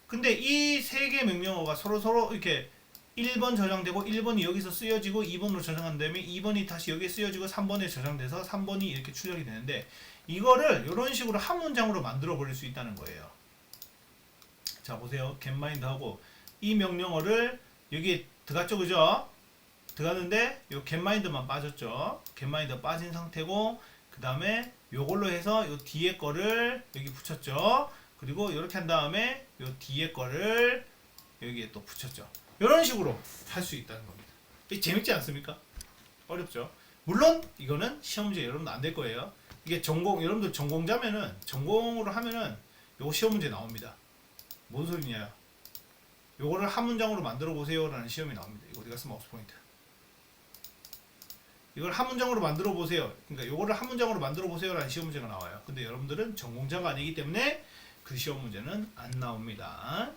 근데 이 세 개 명령어가 서로 이렇게 1번 저장되고 1번이 여기서 쓰여지고 2번으로 저장한 다음에 2번이 다시 여기에 쓰여지고 3번에 저장돼서 3번이 이렇게 출력이 되는데 이거를 이런 식으로 한 문장으로 만들어 버릴 수 있다는 거예요. 자, 보세요. getMinder하고 이 명령어를 여기에 들어갔죠. 그죠? 들어갔는데 요 getMinder만 빠졌죠. getMinder 빠진 상태고 그 다음에 요걸로 해서 요 뒤에 거를 여기 붙였죠. 그리고 이렇게 한 다음에 요 뒤에 거를 여기에 또 붙였죠. 이런 식으로 할 수 있다는 겁니다. 재밌지 않습니까? 어렵죠. 물론 이거는 시험 문제 여러분도 안 될 거예요. 이게 여러분들 전공자면은 전공으로 하면은 요거 시험 문제 나옵니다. 뭔 소리냐? 요거를 한 문장으로 만들어 보세요라는 시험이 나옵니다. 이거 어디 갔으면 마우스 포인트. 이걸 한 문장으로 만들어 보세요. 그러니까 요거를 한 문장으로 만들어 보세요라는 시험 문제가 나와요. 근데 여러분들은 전공자가 아니기 때문에 그 시험 문제는 안 나옵니다.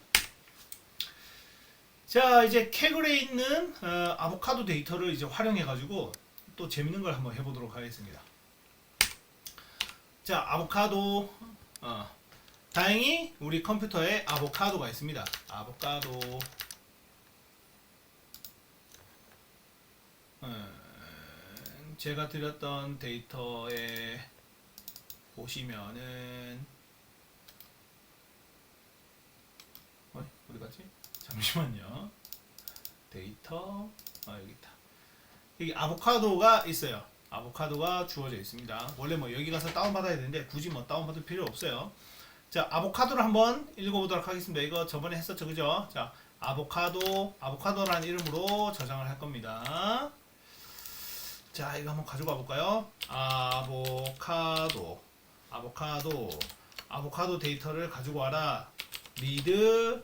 자, 이제 캐글에 있는 아보카도 데이터를 이제 활용해 가지고 또 재밌는 걸 한번 해보도록 하겠습니다. 자, 아보카도 다행히 우리 컴퓨터에 아보카도가 있습니다. 아보카도 제가 드렸던 데이터에 보시면은 어디 갔지? 잠시만요. 데이터 여기 있다. 여기 아보카도가 있어요. 아보카도가 주어져 있습니다. 원래 뭐 여기 가서 다운받아야 되는데 굳이 뭐 다운받을 필요 없어요. 자, 아보카도를 한번 읽어보도록 하겠습니다. 이거 저번에 했었죠. 그죠? 자, 아보카도라는 이름으로 저장을 할 겁니다. 자, 이거 한번 가져가 볼까요? 아보카도 아보카도 데이터를 가지고 와라. read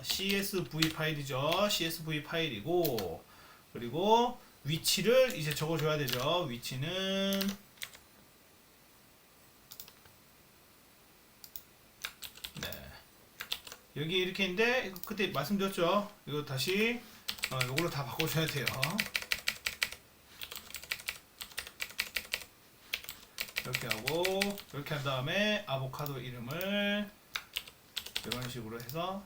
CSV 파일이죠. CSV 파일이고, 그리고 위치를 이제 적어줘야 되죠. 위치는 네, 여기 이렇게 있는데 그때 말씀드렸죠. 이거 다시 이걸로 다 바꿔줘야 돼요. 이렇게 하고 이렇게 한 다음에 아보카도 이름을 이런 식으로 해서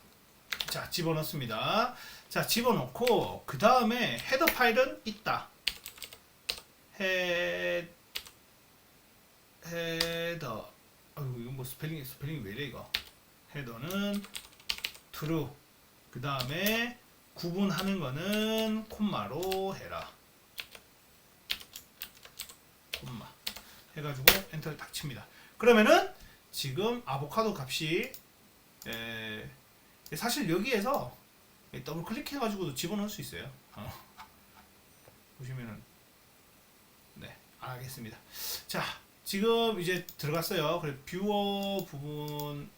자 집어넣습니다. 자 집어넣고 그 다음에 헤더 파일은 있다. 헤더 아이고 이거 뭐 스펠링이 왜 이래 이거. 헤더는 true. 그 다음에 구분하는 거는 콤마로 해라. 콤마 해가지고 엔터를 딱 칩니다. 그러면은 지금 아보카도 값이 사실 여기에서 더블 클릭해가지고도 집어넣을 수 있어요. 보시면은 네 알겠습니다. 자 지금 이제 들어갔어요. 그래 뷰어 부분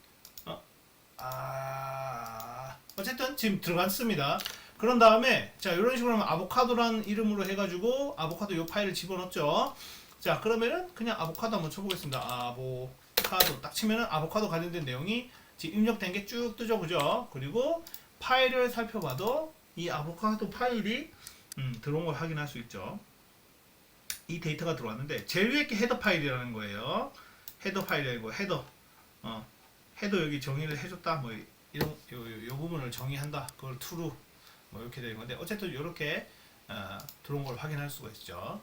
어쨌든 지금 들어갔습니다. 그런 다음에 자 이런 식으로 하면 아보카도라는 이름으로 해가지고 아보카도 요 파일을 집어넣었죠. 자 그러면은 그냥 아보카도 한번 쳐보겠습니다. 아보카도 딱 치면은 아보카도 관련된 내용이 지금 입력된 게 쭉 뜨죠, 그죠? 그리고 파일을 살펴봐도 이 아보카도 파일이 들어온 걸 확인할 수 있죠. 이 데이터가 들어왔는데 제일 위에 게 헤더 파일이라는 거예요. 헤더 파일이 아니고 헤더. 헤더 여기 정의를 해줬다. 뭐 이런 요 부분을 정의한다. 그걸 true 뭐 이렇게 되는 건데 어쨌든 이렇게 들어온 걸 확인할 수가 있죠.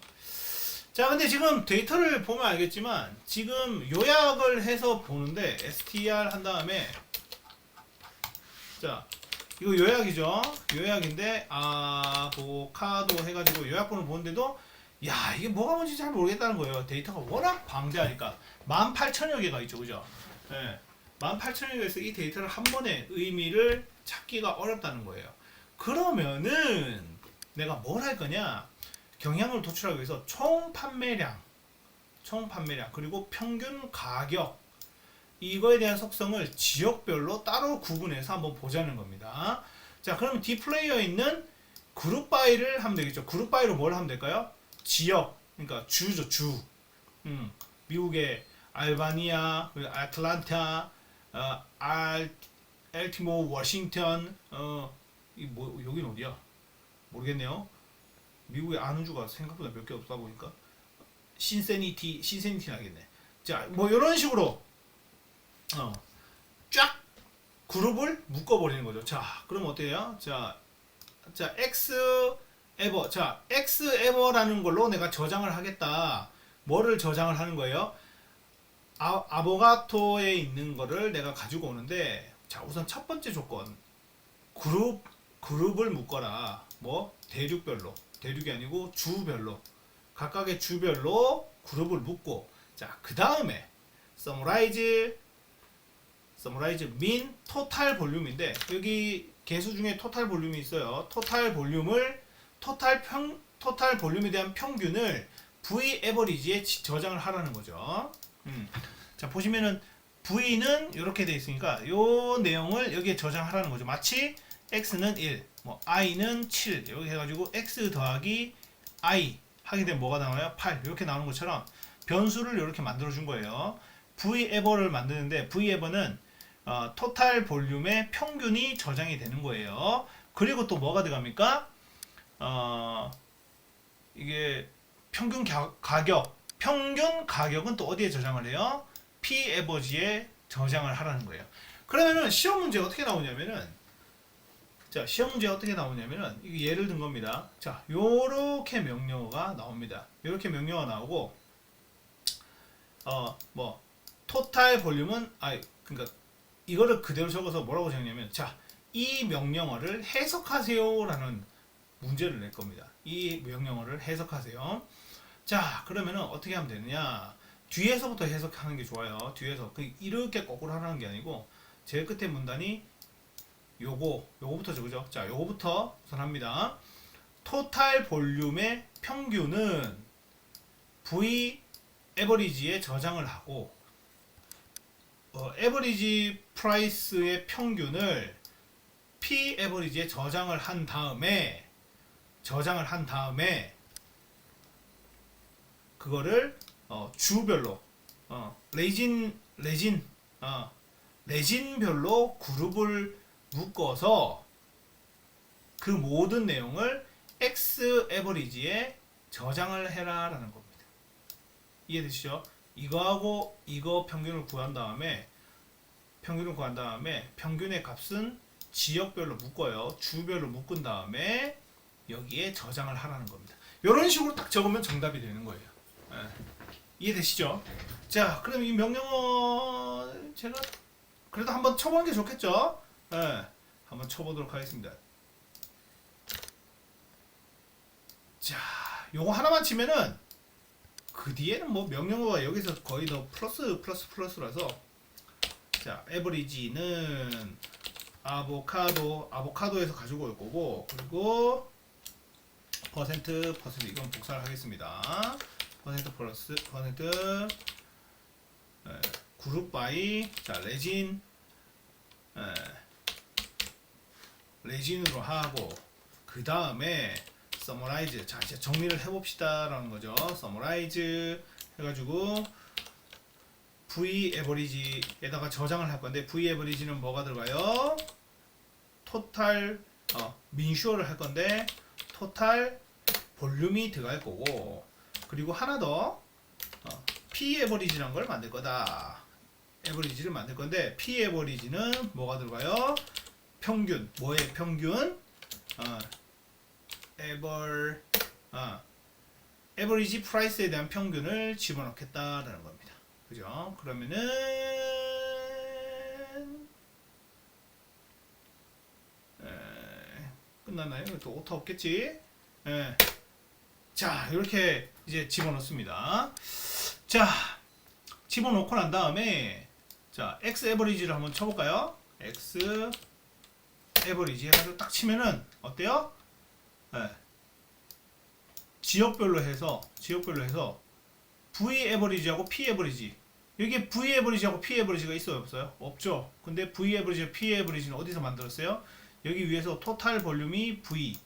자 근데 지금 데이터를 보면 알겠지만 지금 요약을 해서 보는데 str 한 다음에 자 이거 요약이죠. 요약인데 아보카도 해가지고 요약본을 보는데도 야 이게 뭐가 뭔지 잘 모르겠다는 거예요. 데이터가 워낙 방대하니까 18,000여 개가 있죠, 그죠? 네. 18,000여 개에서 이 데이터를 한 번에 의미를 찾기가 어렵다는 거예요. 그러면은 내가 뭘 할 거냐? 경향을 도출하기 위해서 총 판매량 그리고 평균 가격 이거에 대한 속성을 지역별로 따로 구분해서 한번 보자는 겁니다. 자 그럼 디플레이어에 있는 그룹 바이를 하면 되겠죠. 그룹 바이로 뭘 하면 될까요? 지역 그러니까 주죠, 주. 미국의 알바니아, 애틀란타, 엘티모, 워싱턴, 여긴 어디야? 모르겠네요. 미국의 아는 주가 생각보다 몇 개 없다 보니까 신세니티 나겠네. 자, 뭐 이런 식으로 쫙 그룹을 묶어버리는 거죠. 자, 그럼 어때요? 자, xever. 자, xever라는 걸로 내가 저장을 하겠다. 뭐를 저장을 하는 거예요? 아보카도에 있는 거를 내가 가지고 오는데, 자, 우선 첫 번째 조건. 그룹을 묶어라. 뭐? 대륙이 아니고 주별로. 각각의 주별로 그룹을 묶고, 자, 그 다음에 summarize mean total 볼륨인데, 여기 개수 중에 토탈 볼륨이 있어요. 토탈 볼륨에 대한 평균을 v average에 저장을 하라는 거죠. 자, 보시면은 v는 이렇게 돼 있으니까 요 내용을 여기에 저장하라는 거죠. 마치 x는 1, 뭐 i는 7 이렇게 해가지고 x 더하기 i 하게 되면 뭐가 나와요? 8 이렇게 나오는 것처럼 변수를 이렇게 만들어 준 거예요. vever를 만드는데 vever는 토탈 볼륨의 평균이 저장이 되는 거예요. 그리고 또 뭐가 들어갑니까? 이게 평균 가격은 또 어디에 저장을 해요? p-average에 저장을 하라는 거예요. 그러면은 시험 문제 어떻게 나오냐면은, 자, 시험 문제 어떻게 나오냐면은, 이게 예를 든 겁니다. 자, 요렇게 명령어가 나옵니다. 요렇게 명령어가 나오고, 뭐, 토탈 볼륨은, 그러니까, 이거를 그대로 적어서 뭐라고 적냐면, 자, 이 명령어를 해석하세요라는 문제를 낼 겁니다. 이 명령어를 해석하세요. 자, 그러면은 어떻게 하면 되느냐? 뒤에서부터 해석하는 게 좋아요. 뒤에서 이렇게 거꾸로 하라는 게 아니고 제일 끝에 문단이 요거부터 적으죠. 자, 요거부터 우선 합니다. 토탈 볼륨의 평균은 v average에 저장을 하고, 에버리지 프라이스의 평균을 P 에버리지에 저장을 한 다음에 그거를 주별로 레진별로 그룹을 묶어서 그 모든 내용을 X 에버리지에 저장을 해라라는 겁니다. 이해되시죠? 이거하고 이거 평균을 구한 다음에 평균의 값은 지역별로 묶어요. 주별로 묶은 다음에 여기에 저장을 하라는 겁니다. 이런 식으로 딱 적으면 정답이 되는 거예요. 예. 이해되시죠? 자, 그럼 이 명령어 제가 그래도 한번 쳐보는 게 좋겠죠? 예. 한번 쳐보도록 하겠습니다. 자, 요거 하나만 치면은 그 뒤에는 뭐 명령어가 여기서 거의 더 플러스라서 자, 에버리지는 아보카도에서 가지고 올 거고, 그리고 퍼센트 이건 복사를 하겠습니다. 퍼센트 플러스 그룹 바이 자 레진으로 하고 그 다음에 서머라이즈 자 이제 정리를 해봅시다라는 거죠. 서머라이즈 해가지고 V 에버리지에다가 저장을 할 건데 V 에버리지는 뭐가 들어가요? 토탈 민슈어를 할 건데 토탈 볼륨이 들어갈 거고, 그리고 하나 더 P 에버리지라는 걸 만들 거다. 에버리지를 만들 건데 P 에버리지는 뭐가 들어가요? 평균 뭐의 평균? 에버리지 프라이스에 대한 평균을 집어넣겠다라는 겁니다. 그죠? 그러면은 끝났나요? 또 오타 없겠지? 자, 이렇게 이제 집어넣습니다. 자, 집어넣고 난 다음에 자, X 에버리지를 한번 쳐볼까요? X 에버리지 해가지고 딱 치면은 어때요? 지역별로 해서 V 에버리지하고 P 에버리지, 여기에 V 에버리지하고 P 에버리지가 있어요, 없어요? 없죠. 근데 V 에버리지, P 에버리지는 어디서 만들었어요? 여기 위에서 토탈 볼륨이 V,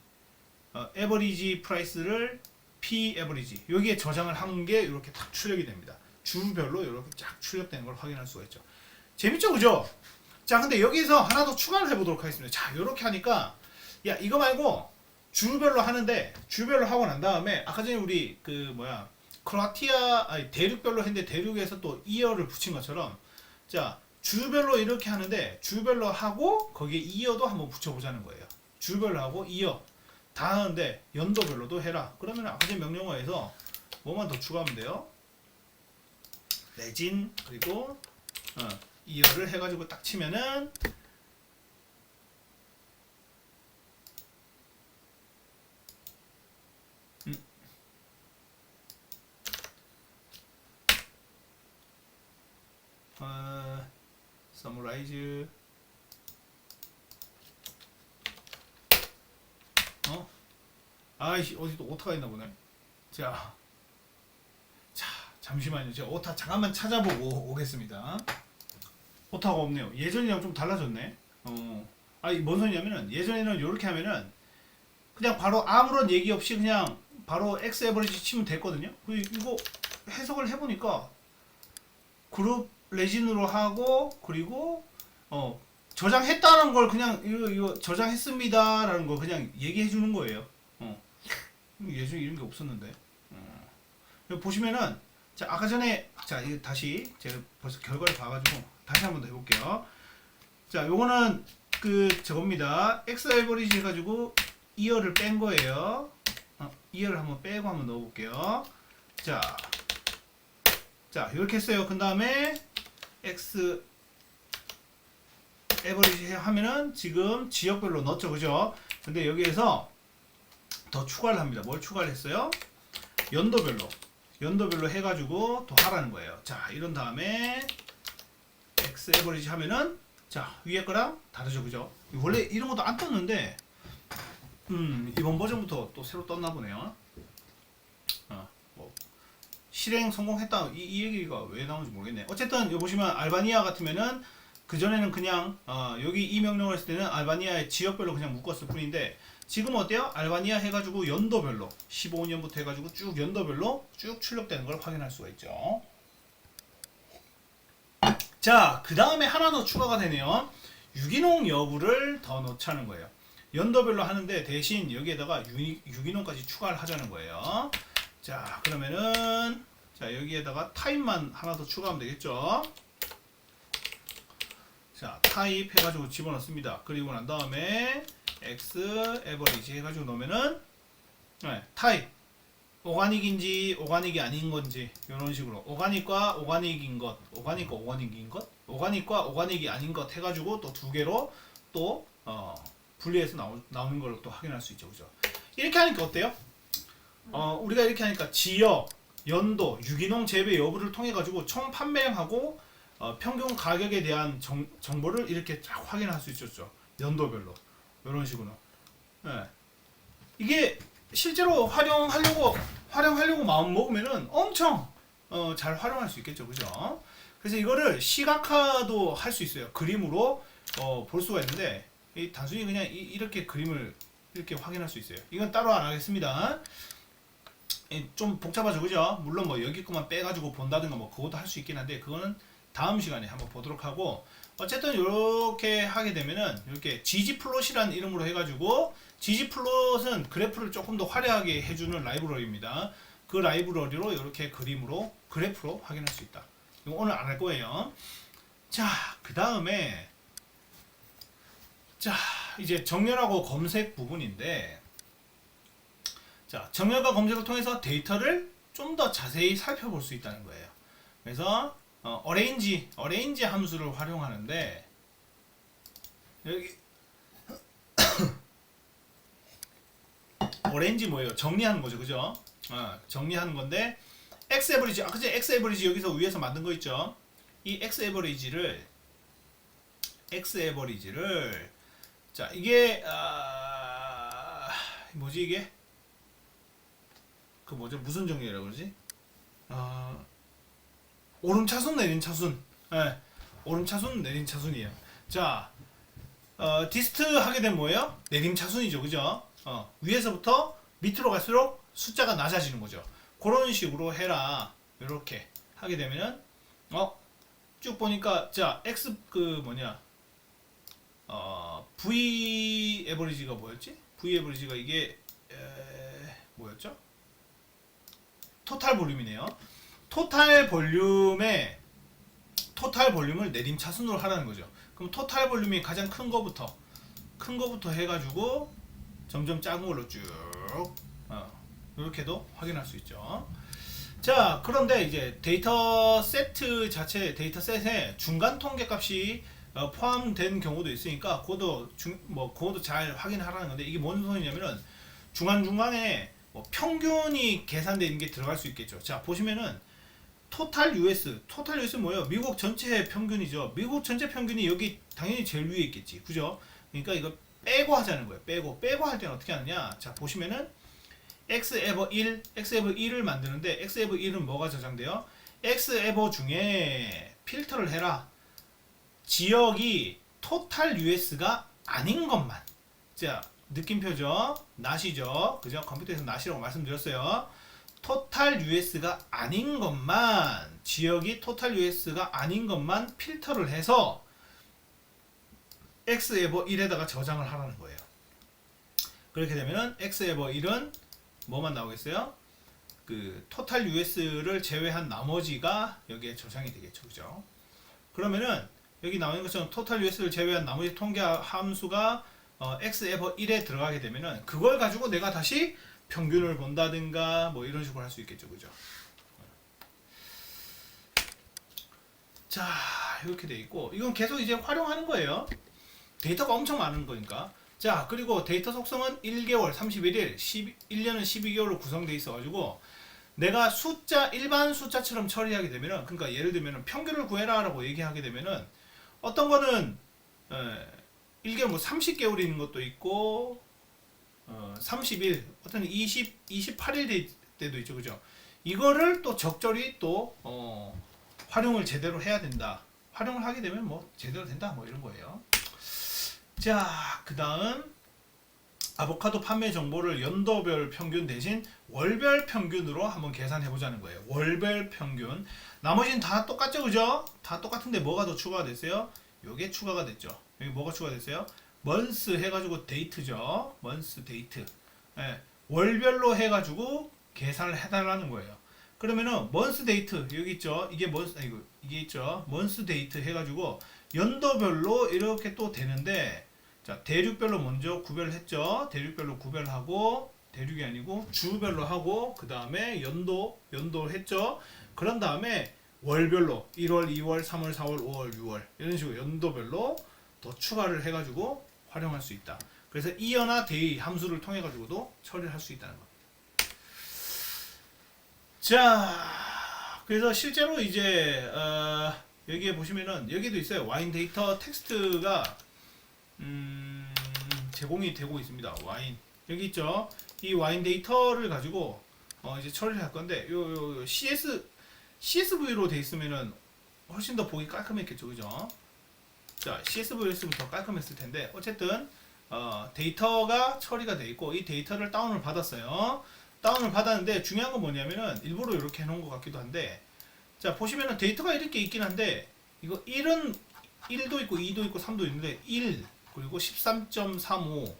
에버리지 프라이스를 P 에버리지, 여기에 저장을 한 게 이렇게 딱 출력이 됩니다. 주별로 이렇게 쫙 출력되는 걸 확인할 수가 있죠. 재밌죠, 그죠? 자, 근데 여기서 하나 더 추가를 해보도록 하겠습니다. 자, 이렇게 하니까 야, 이거 말고 주별로 하는데, 주별로 하고 난 다음에 아까 전에 우리 대륙별로 했는데 대륙에서 또 이어를 붙인 것처럼, 자, 주별로 이렇게 하는데 주별로 하고 거기에 이어도 한번 붙여보자는 거예요. 주별로 하고 이어 다 하는데 연도별로도 해라. 그러면 아까 전에 명령어에서 뭐만 더 추가하면 돼요? 레진 그리고 이어를 해가지고 딱 치면은 서머라이즈 아이씨 어디 또 오타가 있나 보네. 자 잠시만요. 제가 오타 잠깐만 찾아보고 오겠습니다. 오타가 없네요. 예전이랑 좀 달라졌네. 아니 뭔 소리냐면은 예전에는 이렇게 하면은 그냥 바로 아무런 얘기 없이 그냥 바로 X 에버리지 치면 됐거든요. 이거 해석을 해보니까 그룹 레진으로 하고, 그리고 저장했다는 걸 그냥 이거 저장했습니다라는 거 그냥 얘기해 주는 거예요. 예전에 이런 게 없었는데. 여기 보시면은 자, 아까 전에 자, 이거 다시 제가 벌써 결과를 봐가지고 다시 한번 더 해볼게요. 자, 요거는 저겁니다. X 에버리지 해가지고 이어를 뺀 거예요. 이어를 한번 빼고 한번 넣어볼게요. 자, 이렇게 했어요. 그 다음에 X 에버리지 하면은 지금 지역별로 넣었죠, 그죠? 근데 여기에서 더 추가를 합니다. 뭘 추가를 했어요? 연도별로 해가지고 더 하라는 거예요. 자, 이런 다음에 X 에버리지 하면은 자, 위에 거랑 다르죠, 그죠? 원래 이런 것도 안 떴는데 이번 버전부터 또 새로 떴나 보네요. 실행 성공했다. 이 얘기가 왜 나오는지 모르겠네. 어쨌든 여기 보시면 알바니아 같으면은 그전에는 그냥 여기 이 명령을 했을 때는 알바니아의 지역별로 그냥 묶었을 뿐인데 지금 어때요? 알바니아 해가지고 연도별로 15년부터 해가지고 쭉 연도별로 쭉 출력되는 걸 확인할 수가 있죠. 자, 그 다음에 하나 더 추가가 되네요. 유기농 여부를 더 넣자는 거예요. 연도별로 하는데 대신 여기에다가 유기농까지 추가를 하자는 거예요. 자, 그러면은 자 여기에다가 타입만 하나 더 추가하면 되겠죠. 자, 타입 해가지고 집어넣습니다. 그리고 난 다음에 x 에버리지 해가지고 넣으면은 타입 오가닉인지 오가닉이 아닌 건지 이런 식으로 오가닉과 오가닉인 것, 오가닉과 오가닉인 것, 오가닉과 오가닉이 아닌 것 해가지고 또 두 개로 또 분리해서 나오는 걸 또 확인할 수 있죠, 그죠? 이렇게 하니까 어때요? 우리가 이렇게 하니까 지역, 연도, 유기농 재배 여부를 통해 가지고 총 판매량하고 평균 가격에 대한 정보를 이렇게 쫙 확인할 수 있었죠. 연도별로 이런 식으로. 네. 이게 실제로 활용하려고 마음 먹으면은 엄청 잘 활용할 수 있겠죠, 그죠? 그래서 이거를 시각화도 할 수 있어요. 그림으로 볼 수가 있는데 단순히 그냥 이렇게 그림을 이렇게 확인할 수 있어요. 이건 따로 안 하겠습니다. 좀 복잡하죠, 그죠? 물론 뭐 여기 것만 빼가지고 본다든가 뭐 그것도 할 수 있긴 한데 그거는 다음 시간에 한번 보도록 하고 어쨌든 이렇게 하게 되면은 이렇게 ggplot이라는 이름으로 해가지고 ggplot은 그래프를 조금 더 화려하게 해주는 라이브러리입니다. 그 라이브러리로 이렇게 그림으로 그래프로 확인할 수 있다. 이거 오늘 안 할 거예요. 자, 그 다음에 자 이제 정렬하고 검색 부분인데 자, 정렬과 검색을 통해서 데이터를 좀 더 자세히 살펴볼 수 있다는 거예요. 그래서 어레인지 함수를 활용하는데 여기 어레인지 뭐예요? 정리하는 거죠, 그죠? 정리하는 건데 x 에버리지 그치? x 에버리지 여기서 위에서 만든 거 있죠? 이 x 에버리지를 자 이게 뭐지 이게? 그 뭐죠? 무슨 정리라고 그러지? 오름차순 내림차순. 네. 오름차순 내림차순이에요. 자, 디스트 하게 되면 뭐예요? 내림차순이죠, 그죠? 위에서부터 밑으로 갈수록 숫자가 낮아지는 거죠. 그런 식으로 해라. 이렇게 하게 되면은 쭉 보니까 자 x 그 뭐냐 v 에버리지가 뭐였지? v 에버리지가 이게 뭐였죠? 토탈 볼륨이네요. 토탈 볼륨을 내림차순으로 하라는 거죠. 그럼 토탈 볼륨이 가장 큰 거부터 해가지고 점점 작은 걸로 쭉 이렇게도 확인할 수 있죠. 자, 그런데 이제 데이터 셋에 중간 통계 값이 포함된 경우도 있으니까 그것도 잘 확인하라는 건데 이게 뭔 소리냐면은 중간중간에 평균이 계산되어 있는 게 들어갈 수 있겠죠. 자, 보시면은 토탈 US 뭐예요? 미국 전체 평균이죠. 미국 전체 평균이 여기 당연히 제일 위에 있겠지, 그죠? 그러니까 이거 빼고 하자는 거예요. 빼고 할 때는 어떻게 하느냐? 자, 보시면은 xever 1을 만드는데 xever 1은 뭐가 저장돼요? xever 중에 필터를 해라. 지역이 토탈 US가 아닌 것만. 자, 느낌표죠. not이죠. 그죠? 컴퓨터에서 not이라고 말씀드렸어요. 토탈 US가 아닌 것만, 지역이 토탈 US가 아닌 것만 필터를 해서 xever 1에다가 저장을 하라는 거예요. 그렇게 되면은 xever 1은 뭐만 나오겠어요? 그 토탈 US를 제외한 나머지가 여기에 저장이 되겠죠, 그죠? 그러면은 여기 나오는 것처럼 토탈 US를 제외한 나머지 통계 함수가 xever 1에 들어가게 되면은 그걸 가지고 내가 다시 평균을 본다든가 뭐 이런 식으로 할 수 있겠죠, 그죠? 자, 이렇게 돼 있고 이건 계속 이제 활용하는 거예요. 데이터가 엄청 많은 거니까. 자, 그리고 데이터 속성은 1개월 31일 1년은 12개월로 구성되어 있어 가지고 내가 일반 숫자처럼 처리하게 되면은, 그러니까 예를 들면은 평균을 구해라 라고 얘기하게 되면은 어떤 거는 1개월 뭐 30개월이 있는 것도 있고 30일, 어떤 28일 때도 있죠, 그죠? 이거를 또 적절히 또 활용을 제대로 해야 된다. 활용을 하게 되면 뭐 제대로 된다 뭐 이런 거예요. 자, 그 다음 아보카도 판매 정보를 연도별 평균 대신 월별 평균으로 한번 계산해 보자는 거예요. 월별 평균. 나머지는 다 똑같죠, 그죠? 다 똑같은데 뭐가 더 추가가 됐어요? 요게 추가가 됐죠. 여기 뭐가 추가됐어요? 먼스 해가지고 데이트죠. 먼스 데이트. 예, 월별로 해가지고 계산을 해달라는 거예요. 그러면은 먼스 데이트 여기 있죠. 이게 먼스 아이고 이게 있죠. 먼스 데이트 해가지고 연도별로 이렇게 또 되는데. 자, 대륙별로 먼저 구별했죠. 대륙별로 구별하고 대륙이 아니고 주별로 하고 그 다음에 연도 했죠. 그런 다음에 월별로 1월, 2월, 3월, 4월, 5월, 6월 이런 식으로 연도별로 더 추가를 해가지고 활용할 수 있다. 그래서 이어나 데이 함수를 통해 가지고도 처리를 할 수 있다는 거. 자, 그래서 실제로 이제 여기에 보시면은 여기도 있어요. 와인 데이터 텍스트가 제공이 되고 있습니다. 와인 여기 있죠. 이 와인 데이터를 가지고 이제 처리를 할 건데 요 CSV로 돼 있으면은 훨씬 더 보기 깔끔했겠죠, 그죠? 자, CSV로 했으면 더 깔끔했을 텐데 어쨌든 데이터가 처리가 돼 있고 이 데이터를 다운을 받았어요. 다운을 받았는데 중요한 건 뭐냐면은 일부러 이렇게 해놓은 것 같기도 한데 자 보시면은 데이터가 이렇게 있긴 한데 이거 1은 1도 있고 2도 있고 3도 있는데 1 그리고 13.35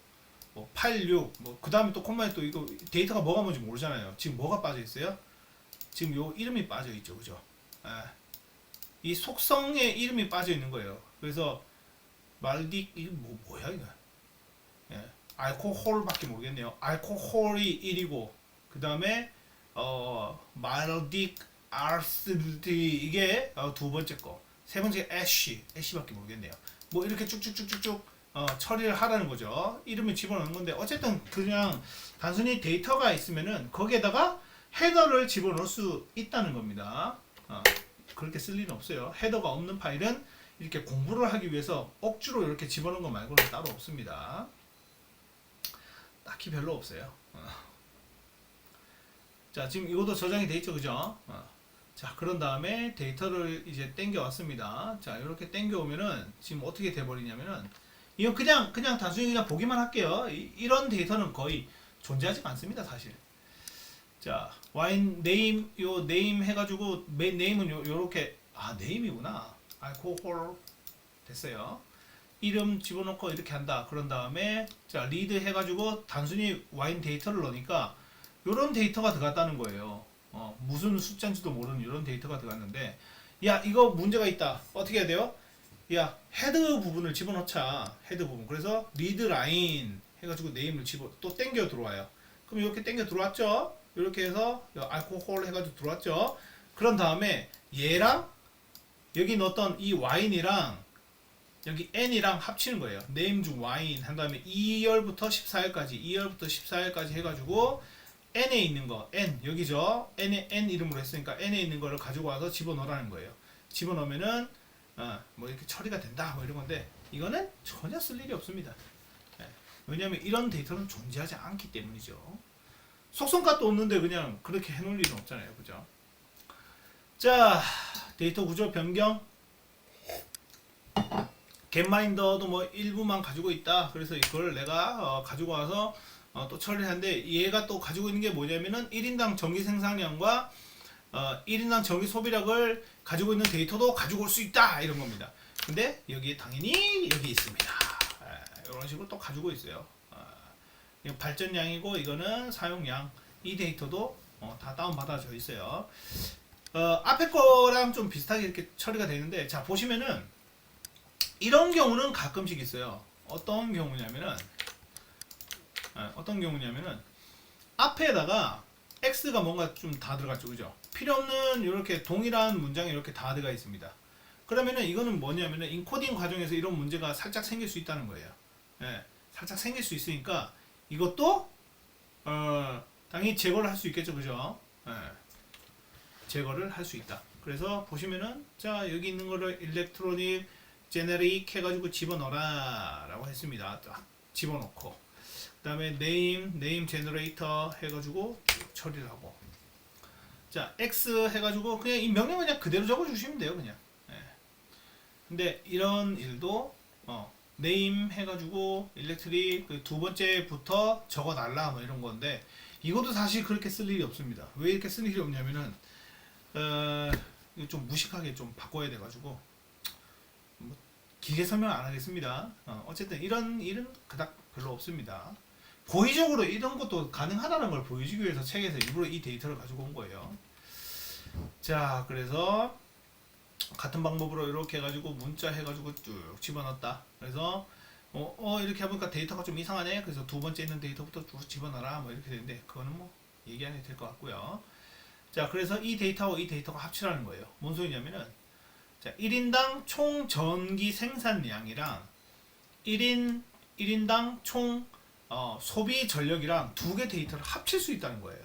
뭐 86 뭐 그 다음에 또 콤마에 또 이거 데이터가 뭐가 뭔지 모르잖아요. 지금 뭐가 빠져 있어요? 지금 요 이름이 빠져 있죠, 그죠? 이 속성에 이름이 빠져 있는 거예요. 그래서 말딕 이거 뭐야 이거? 예, 알코올밖에 모르겠네요. 알코올이 1이고 그 다음에 말딕 아르스디 이게 두 번째 거, 세 번째 애쉬밖에 모르겠네요. 뭐 이렇게 쭉쭉쭉쭉쭉 처리를 하라는 거죠. 이름을 집어넣는 건데 어쨌든 그냥 단순히 데이터가 있으면은 거기에다가 헤더를 집어넣을 수 있다는 겁니다. 그렇게 쓸 일은 없어요. 헤더가 없는 파일은 이렇게 공부를 하기 위해서 억지로 이렇게 집어넣은 것 말고는 따로 없습니다. 딱히 별로 없어요. 자, 지금 이것도 저장이 돼 있죠, 그죠? 자, 그런 다음에 데이터를 이제 땡겨 왔습니다. 자, 이렇게 땡겨 오면은 지금 어떻게 돼 버리냐면은 이건 그냥 단순히 그냥 보기만 할게요. 이런 데이터는 거의 존재하지 않습니다, 사실. 자, 와인 네임 요 네임 해가지고 네임은 요렇게 네임이구나. 알코올 됐어요. 이름 집어넣고 이렇게 한다. 그런 다음에 자 리드 해가지고 단순히 와인 데이터를 넣으니까 요런 데이터가 들어갔다는 거예요. 무슨 숫자인지도 모르는 이런 데이터가 들어갔는데 야 이거 문제가 있다. 어떻게 해야 돼요? 야 헤드 부분을 집어넣자. 헤드 부분. 그래서 리드 라인 해가지고 네임을 또 땡겨 들어와요. 그럼 이렇게 땡겨 들어왔죠? 이렇게 해서 알코올 해가지고 들어왔죠? 그런 다음에 얘랑 여기 넣었던 이 와인이랑 여기 n이랑 합치는 거예요. 네임 중 와인 한 다음에 2열부터 14열까지 2열부터 14열까지 해가지고 n에 있는 거 n 여기죠. n 이름으로 했으니까 n에 있는 거를 가지고 와서 집어넣으라는 거예요. 집어넣으면은 뭐 이렇게 처리가 된다 뭐 이런 건데 이거는 전혀 쓸 일이 없습니다. 왜냐하면 이런 데이터는 존재하지 않기 때문이죠. 속성값도 없는데 그냥 그렇게 해놓을 일은 없잖아요, 그죠? 자, 데이터 구조 변경. 겟마인더도 뭐 일부만 가지고 있다. 그래서 이걸 내가 가지고 와서 또 처리하는데 얘가 또 가지고 있는 게 뭐냐면은 1인당 전기 생산량과 1인당 전기 소비량을 가지고 있는 데이터도 가지고 올 수 있다 이런 겁니다. 근데 여기에 당연히 여기 있습니다. 이런 식으로 또 가지고 있어요. 이거 발전량이고 이거는 사용량. 이 데이터도 다 다운받아져 있어요. 앞에 거랑 좀 비슷하게 이렇게 처리가 되는데 자 보시면은 이런 경우는 가끔씩 있어요. 어떤 경우냐면은 앞에다가 x가 뭔가 좀 다 들어갔죠, 그죠? 필요 없는 이렇게 동일한 문장이 이렇게 다 들어가 있습니다. 그러면은 이거는 뭐냐면은 인코딩 과정에서 이런 문제가 살짝 생길 수 있다는 거예요. 살짝 생길 수 있으니까 이것도 당연히 제거를 할 수 있겠죠, 그죠? 제거를 할 수 있다. 그래서 보시면은 자 여기 있는 거를 일렉트로닉 제네릭 해가지고 집어넣어라 라고 했습니다. 집어넣고 그 다음에 네임 제너레이터 해가지고 처리를 하고 자, X 해가지고 그냥 이 명령을 그냥 그대로 적어주시면 돼요, 그냥. 예. 근데 이런 일도 name 해가지고 electric 그 두 번째부터 적어달라 뭐 이런 건데 이것도 사실 그렇게 쓸 일이 없습니다. 왜 이렇게 쓸 일이 없냐면은 이거 좀 무식하게 좀 바꿔야 돼가지고 뭐 길게 설명 안 하겠습니다. 어쨌든 이런 일은 그닥 별로 없습니다. 고의적으로 이런 것도 가능하다는 걸 보여주기 위해서 책에서 일부러 이 데이터를 가지고 온 거예요. 자, 그래서 같은 방법으로 이렇게 해가지고 문자 해가지고 쭉 집어넣었다. 그래서 이렇게 해보니까 데이터가 좀 이상하네. 그래서 두 번째 있는 데이터부터 쭉 집어넣어라. 뭐 이렇게 되는데 그거는 뭐 얘기 안 해도 될 것 같고요. 자, 그래서 이 데이터와 이 데이터가 합치라는 거예요. 뭔 소리냐면은 자, 1인당 총 전기 생산량이랑 1인당 총 소비 전력이랑 두 개 데이터를 합칠 수 있다는 거예요.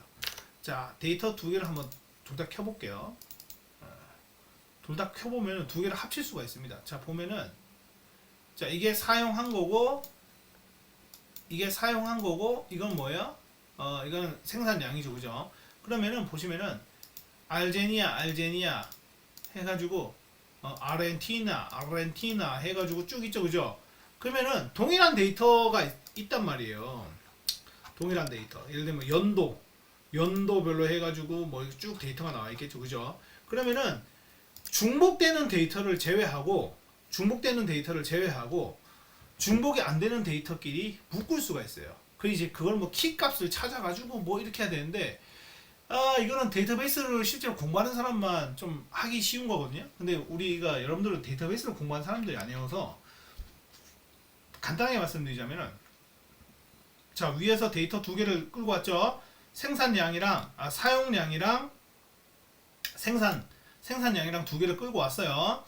자, 데이터 두 개를 한번 둘 다 켜볼게요. 둘 다 켜보면 두 개를 합칠 수가 있습니다. 자, 보면은 자, 이게 사용한 거고 이건 뭐예요? 이건 생산량이죠, 그죠? 그러면은 보시면은 알제니아 해가지고 아르헨티나 해가지고 쭉 있죠, 그죠? 그러면은 동일한 데이터가 있단 말이에요. 동일한 데이터. 예를 들면 연도별로 해가지고 뭐 쭉 데이터가 나와 있겠죠, 그죠? 그러면은 중복되는 데이터를 제외하고 중복이 안 되는 데이터끼리 묶을 수가 있어요. 그 이제 그걸 뭐 키 값을 찾아가지고 뭐 이렇게 해야 되는데 이거는 데이터베이스를 실제로 공부하는 사람만 좀 하기 쉬운 거거든요. 근데 우리가 여러분들은 데이터베이스를 공부하는 사람들이 아니어서 간단하게 말씀드리자면은 자, 위에서 데이터 두 개를 끌고 왔죠. 생산량이랑 사용량이랑 생산량이랑 두 개를 끌고 왔어요.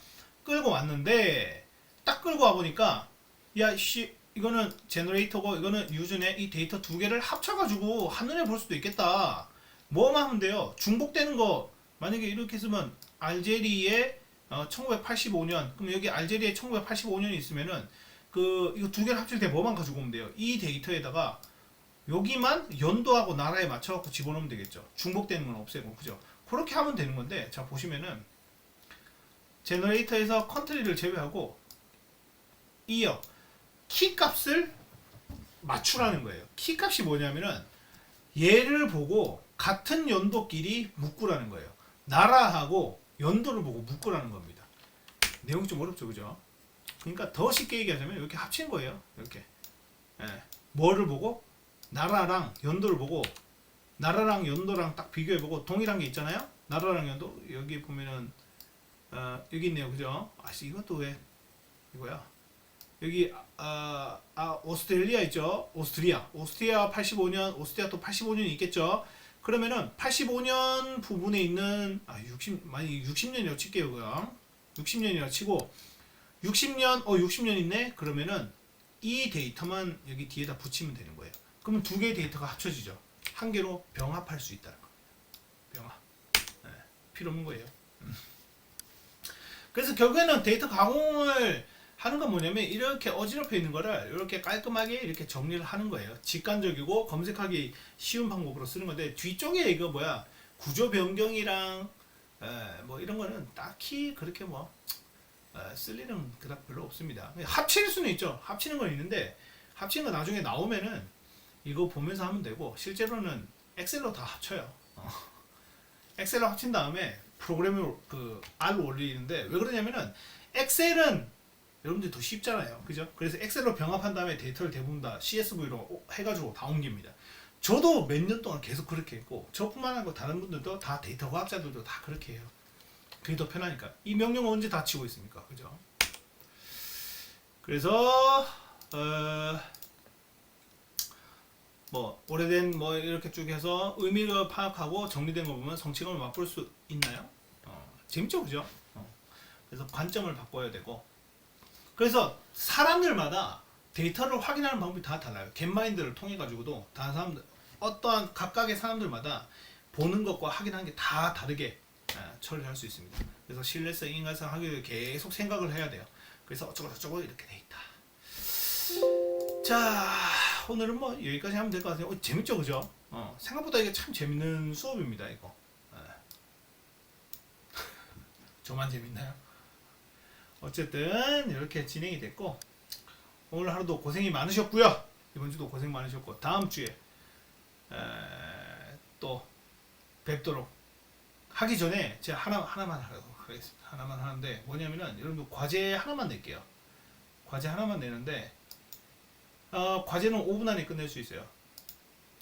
끌고 왔는데 딱 끌고 와 보니까 이거는 제너레이터고 이거는 유즈네. 이 데이터 두 개를 합쳐가지고 한눈에 볼 수도 있겠다. 뭐만 하면 돼요. 중복되는 거 만약에 이렇게 쓰면 알제리에 1985년 그럼 여기 알제리에 1985년이 있으면은 이거 두 개를 합칠 때 뭐만 가지고 오면 돼요. 이 데이터에다가 여기만 연도하고 나라에 맞춰갖고 집어넣으면 되겠죠. 중복되는 건 없애고, 그죠? 그렇게 하면 되는 건데, 자, 보시면은, 제너레이터에서 컨트리를 제외하고, 이어, 키 값을 맞추라는 거예요. 키 값이 뭐냐면은, 얘를 보고 같은 연도끼리 묶으라는 거예요. 나라하고 연도를 보고 묶으라는 겁니다. 내용이 좀 어렵죠, 그죠? 그러니까 더 쉽게 얘기하자면, 이렇게 합친 거예요. 이렇게. 뭐를 보고? 나라랑 연도를 보고 나라랑 연도랑 딱 비교해보고 동일한 게 있잖아요. 나라랑 연도 여기 보면은 여기 있네요, 그죠? 이것도 왜 이거야? 여기 오스트레일리아 있죠? 오스트리아 85년 오스트리아 또 85년이 있겠죠? 그러면은 85년 부분에 있는 60년이라고 칠게요, 그냥 60년이라고 치고 60년 있네. 그러면은 이 데이터만 여기 뒤에다 붙이면 되는 거예요. 그러면 두 개의 데이터가 합쳐지죠. 한 개로 병합할 수 있다는 거예요. 병합. 필요 없는 거예요. 그래서 결국에는 데이터 가공을 하는 건 뭐냐면 이렇게 어지럽혀 있는 거를 이렇게 깔끔하게 이렇게 정리를 하는 거예요. 직관적이고 검색하기 쉬운 방법으로 쓰는 건데 뒤쪽에 이거 구조 변경이랑 뭐 이런 거는 딱히 그렇게 쓸 일은 그닥 별로 없습니다. 합칠 수는 있죠. 합치는 건 있는데 합치는 거 나중에 나오면은 이거 보면서 하면 되고 실제로는 엑셀로 다 합쳐요. 엑셀로 합친 다음에 프로그램을 R 올리는데 왜 그러냐면은 엑셀은 여러분들이 더 쉽잖아요, 그죠? 그래서 엑셀로 병합한 다음에 데이터를 대부분 다 CSV로 해가지고 다 옮깁니다. 저도 몇 년 동안 계속 그렇게 했고 저뿐만 아니고 다른 분들도 다 데이터 과학자들도 다 그렇게 해요. 그게 더 편하니까. 이 명령은 언제 다 치고 있습니까, 그죠? 그래서 오래된 이렇게 쭉 해서 의미를 파악하고 정리된 거 보면 성취감을 맛볼 수 있나요? 재밌죠, 그죠? 그래서 관점을 바꿔야 되고 그래서 사람들마다 데이터를 확인하는 방법이 다 달라요. 겟마인드를 통해 가지고도 다른 사람들 어떠한 각각의 사람들마다 보는 것과 확인하는 게 다 다르게 처리할 수 있습니다. 그래서 신뢰성, 인간성 하기 위해 계속 생각을 해야 돼요. 그래서 어쩌고 이렇게 돼 있다. 자, 오늘은 여기까지 하면 될 것 같아요. 재밌죠, 그죠? 생각보다 이게 참 재밌는 수업입니다, 이거. 저만 재밌나요? 어쨌든 이렇게 진행이 됐고 오늘 하루도 고생이 많으셨고요. 이번 주도 고생 많으셨고 다음 주에 또 뵙도록 하기 전에 제가 하나만 하도록 하겠습니다. 하나만 하는데 뭐냐면은 여러분들 과제 하나만 낼게요. 과제 하나만 내는데 과제는 5분 안에 끝낼 수 있어요.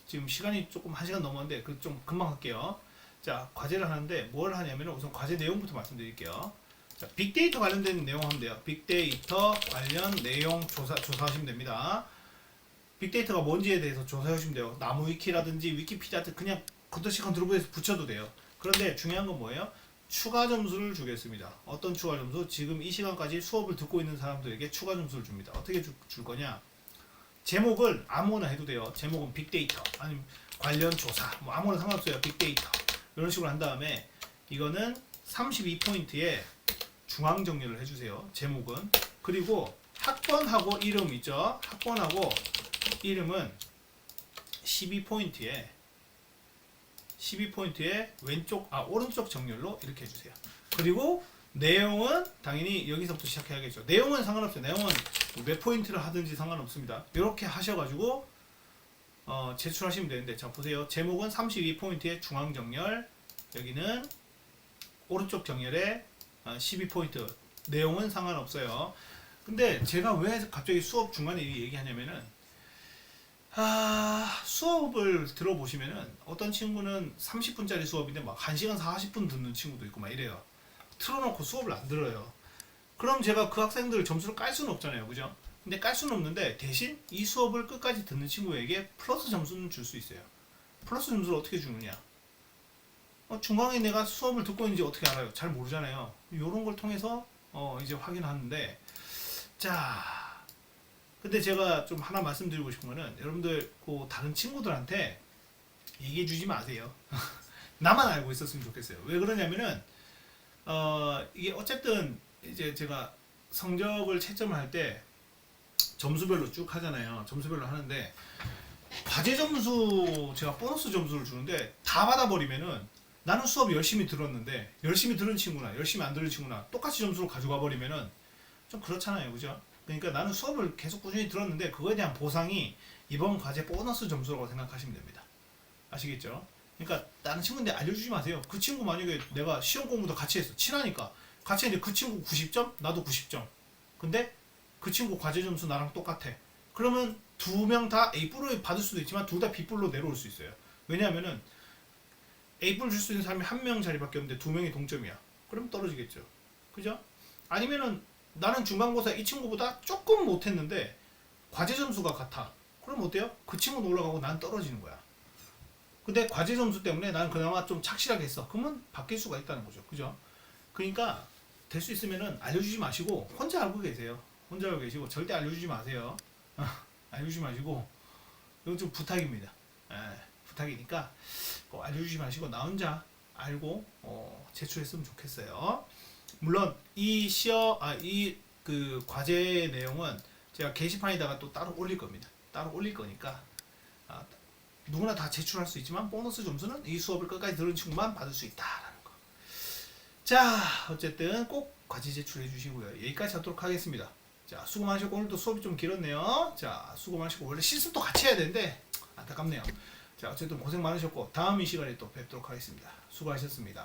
지금 시간이 조금 1시간 넘었는데 그 좀 금방 할게요. 자, 과제를 하는데 뭘 하냐면 우선 과제 내용부터 말씀드릴게요. 자, 빅데이터 관련된 내용 하면 돼요. 빅데이터 관련 내용 조사하시면 됩니다. 빅데이터가 뭔지에 대해서 조사하시면 돼요. 나무 위키라든지 위키피디아 그냥 컨텐츠 컨트롤에서 붙여도 돼요. 그런데 중요한 건 뭐예요? 추가 점수를 주겠습니다. 어떤 추가 점수? 지금 이 시간까지 수업을 듣고 있는 사람들에게 추가 점수를 줍니다. 어떻게 줄 거냐? 제목을 아무거나 해도 돼요. 제목은 빅데이터 아니면 관련 조사 뭐 아무거나 상관없어요. 빅데이터 이런 식으로 한 다음에 이거는 32포인트에 중앙 정리를 해주세요. 제목은. 그리고 학번하고 이름 있죠. 학번하고 이름은 12포인트에 오른쪽 정렬로 이렇게 해주세요. 그리고 내용은 당연히 여기서부터 시작해야겠죠. 내용은 상관없어요. 내용은 몇 포인트를 하든지 상관없습니다. 이렇게 하셔가지고 제출하시면 되는데 자 보세요. 제목은 32포인트의 중앙 정렬, 여기는 오른쪽 정렬에 12포인트. 내용은 상관없어요. 근데 제가 왜 갑자기 수업 중간에 얘기하냐면은 수업을 들어보시면은 어떤 친구는 30분짜리 수업인데 막 1시간 40분 듣는 친구도 있고 막 이래요. 틀어놓고 수업을 안 들어요. 그럼 제가 그 학생들 점수를 깔 수는 없잖아요. 그죠? 근데 깔 수는 없는데 대신 이 수업을 끝까지 듣는 친구에게 플러스 점수는 줄 수 있어요. 플러스 점수를 어떻게 주느냐? 중간에 내가 수업을 듣고 있는지 어떻게 알아요? 잘 모르잖아요. 이런 걸 통해서 이제 확인하는데 자 근데 제가 좀 하나 말씀드리고 싶은 거는 여러분들 그 다른 친구들한테 얘기해 주지 마세요. 나만 알고 있었으면 좋겠어요. 왜 그러냐면은 이게 어쨌든 이제 제가 성적을 채점을 할 때 점수별로 쭉 하잖아요. 점수별로 하는데 과제 점수 제가 보너스 점수를 주는데 다 받아버리면은 나는 수업 열심히 들었는데 열심히 들은 친구나 열심히 안 들은 친구나 똑같이 점수를 가져가 버리면은 좀 그렇잖아요. 그죠? 그러니까 나는 수업을 계속 꾸준히 들었는데 그거에 대한 보상이 이번 과제 보너스 점수라고 생각하시면 됩니다. 아시겠죠? 그러니까 다른 친구인데 알려주지 마세요. 그 친구 만약에 내가 시험 공부도 같이 했어. 친하니까. 같이 했는데 그 친구 90점? 나도 90점. 근데 그 친구 과제 점수 나랑 똑같아. 그러면 두 명 다 A뿔을 받을 수도 있지만 둘 다 B뿔로 내려올 수 있어요. 왜냐하면은 A뿔 줄 수 있는 사람이 한 명 자리밖에 없는데 두 명이 동점이야. 그럼 떨어지겠죠. 그죠? 아니면은 나는 중간고사 이 친구보다 조금 못했는데 과제 점수가 같아. 그럼 어때요? 그 친구는 올라가고 난 떨어지는 거야. 근데 과제 점수 때문에 나는 그나마 좀 착실하게 했어. 그러면 바뀔 수가 있다는 거죠. 그죠? 그러니까 될 수 있으면은 알려주지 마시고 혼자 알고 계세요. 혼자 알고 계시고 절대 알려주지 마세요. 알려주지 마시고 이건 좀 부탁입니다. 부탁이니까 꼭 알려주지 마시고 나 혼자 알고 제출했으면 좋겠어요. 물론 이 그 과제 내용은 제가 게시판에다가 또 따로 올릴 겁니다. 따로 올릴 거니까 누구나 다 제출할 수 있지만 보너스 점수는 이 수업을 끝까지 들은 친구만 받을 수 있다라는 거. 자, 어쨌든 꼭 과제 제출해 주시고요. 여기까지 하도록 하겠습니다. 자, 수고 많으셨고 오늘도 수업이 좀 길었네요. 자, 수고 많으시고 원래 실습도 같이 해야 되는데 안타깝네요. 자, 어쨌든 고생 많으셨고 다음 이 시간에 또 뵙도록 하겠습니다. 수고하셨습니다.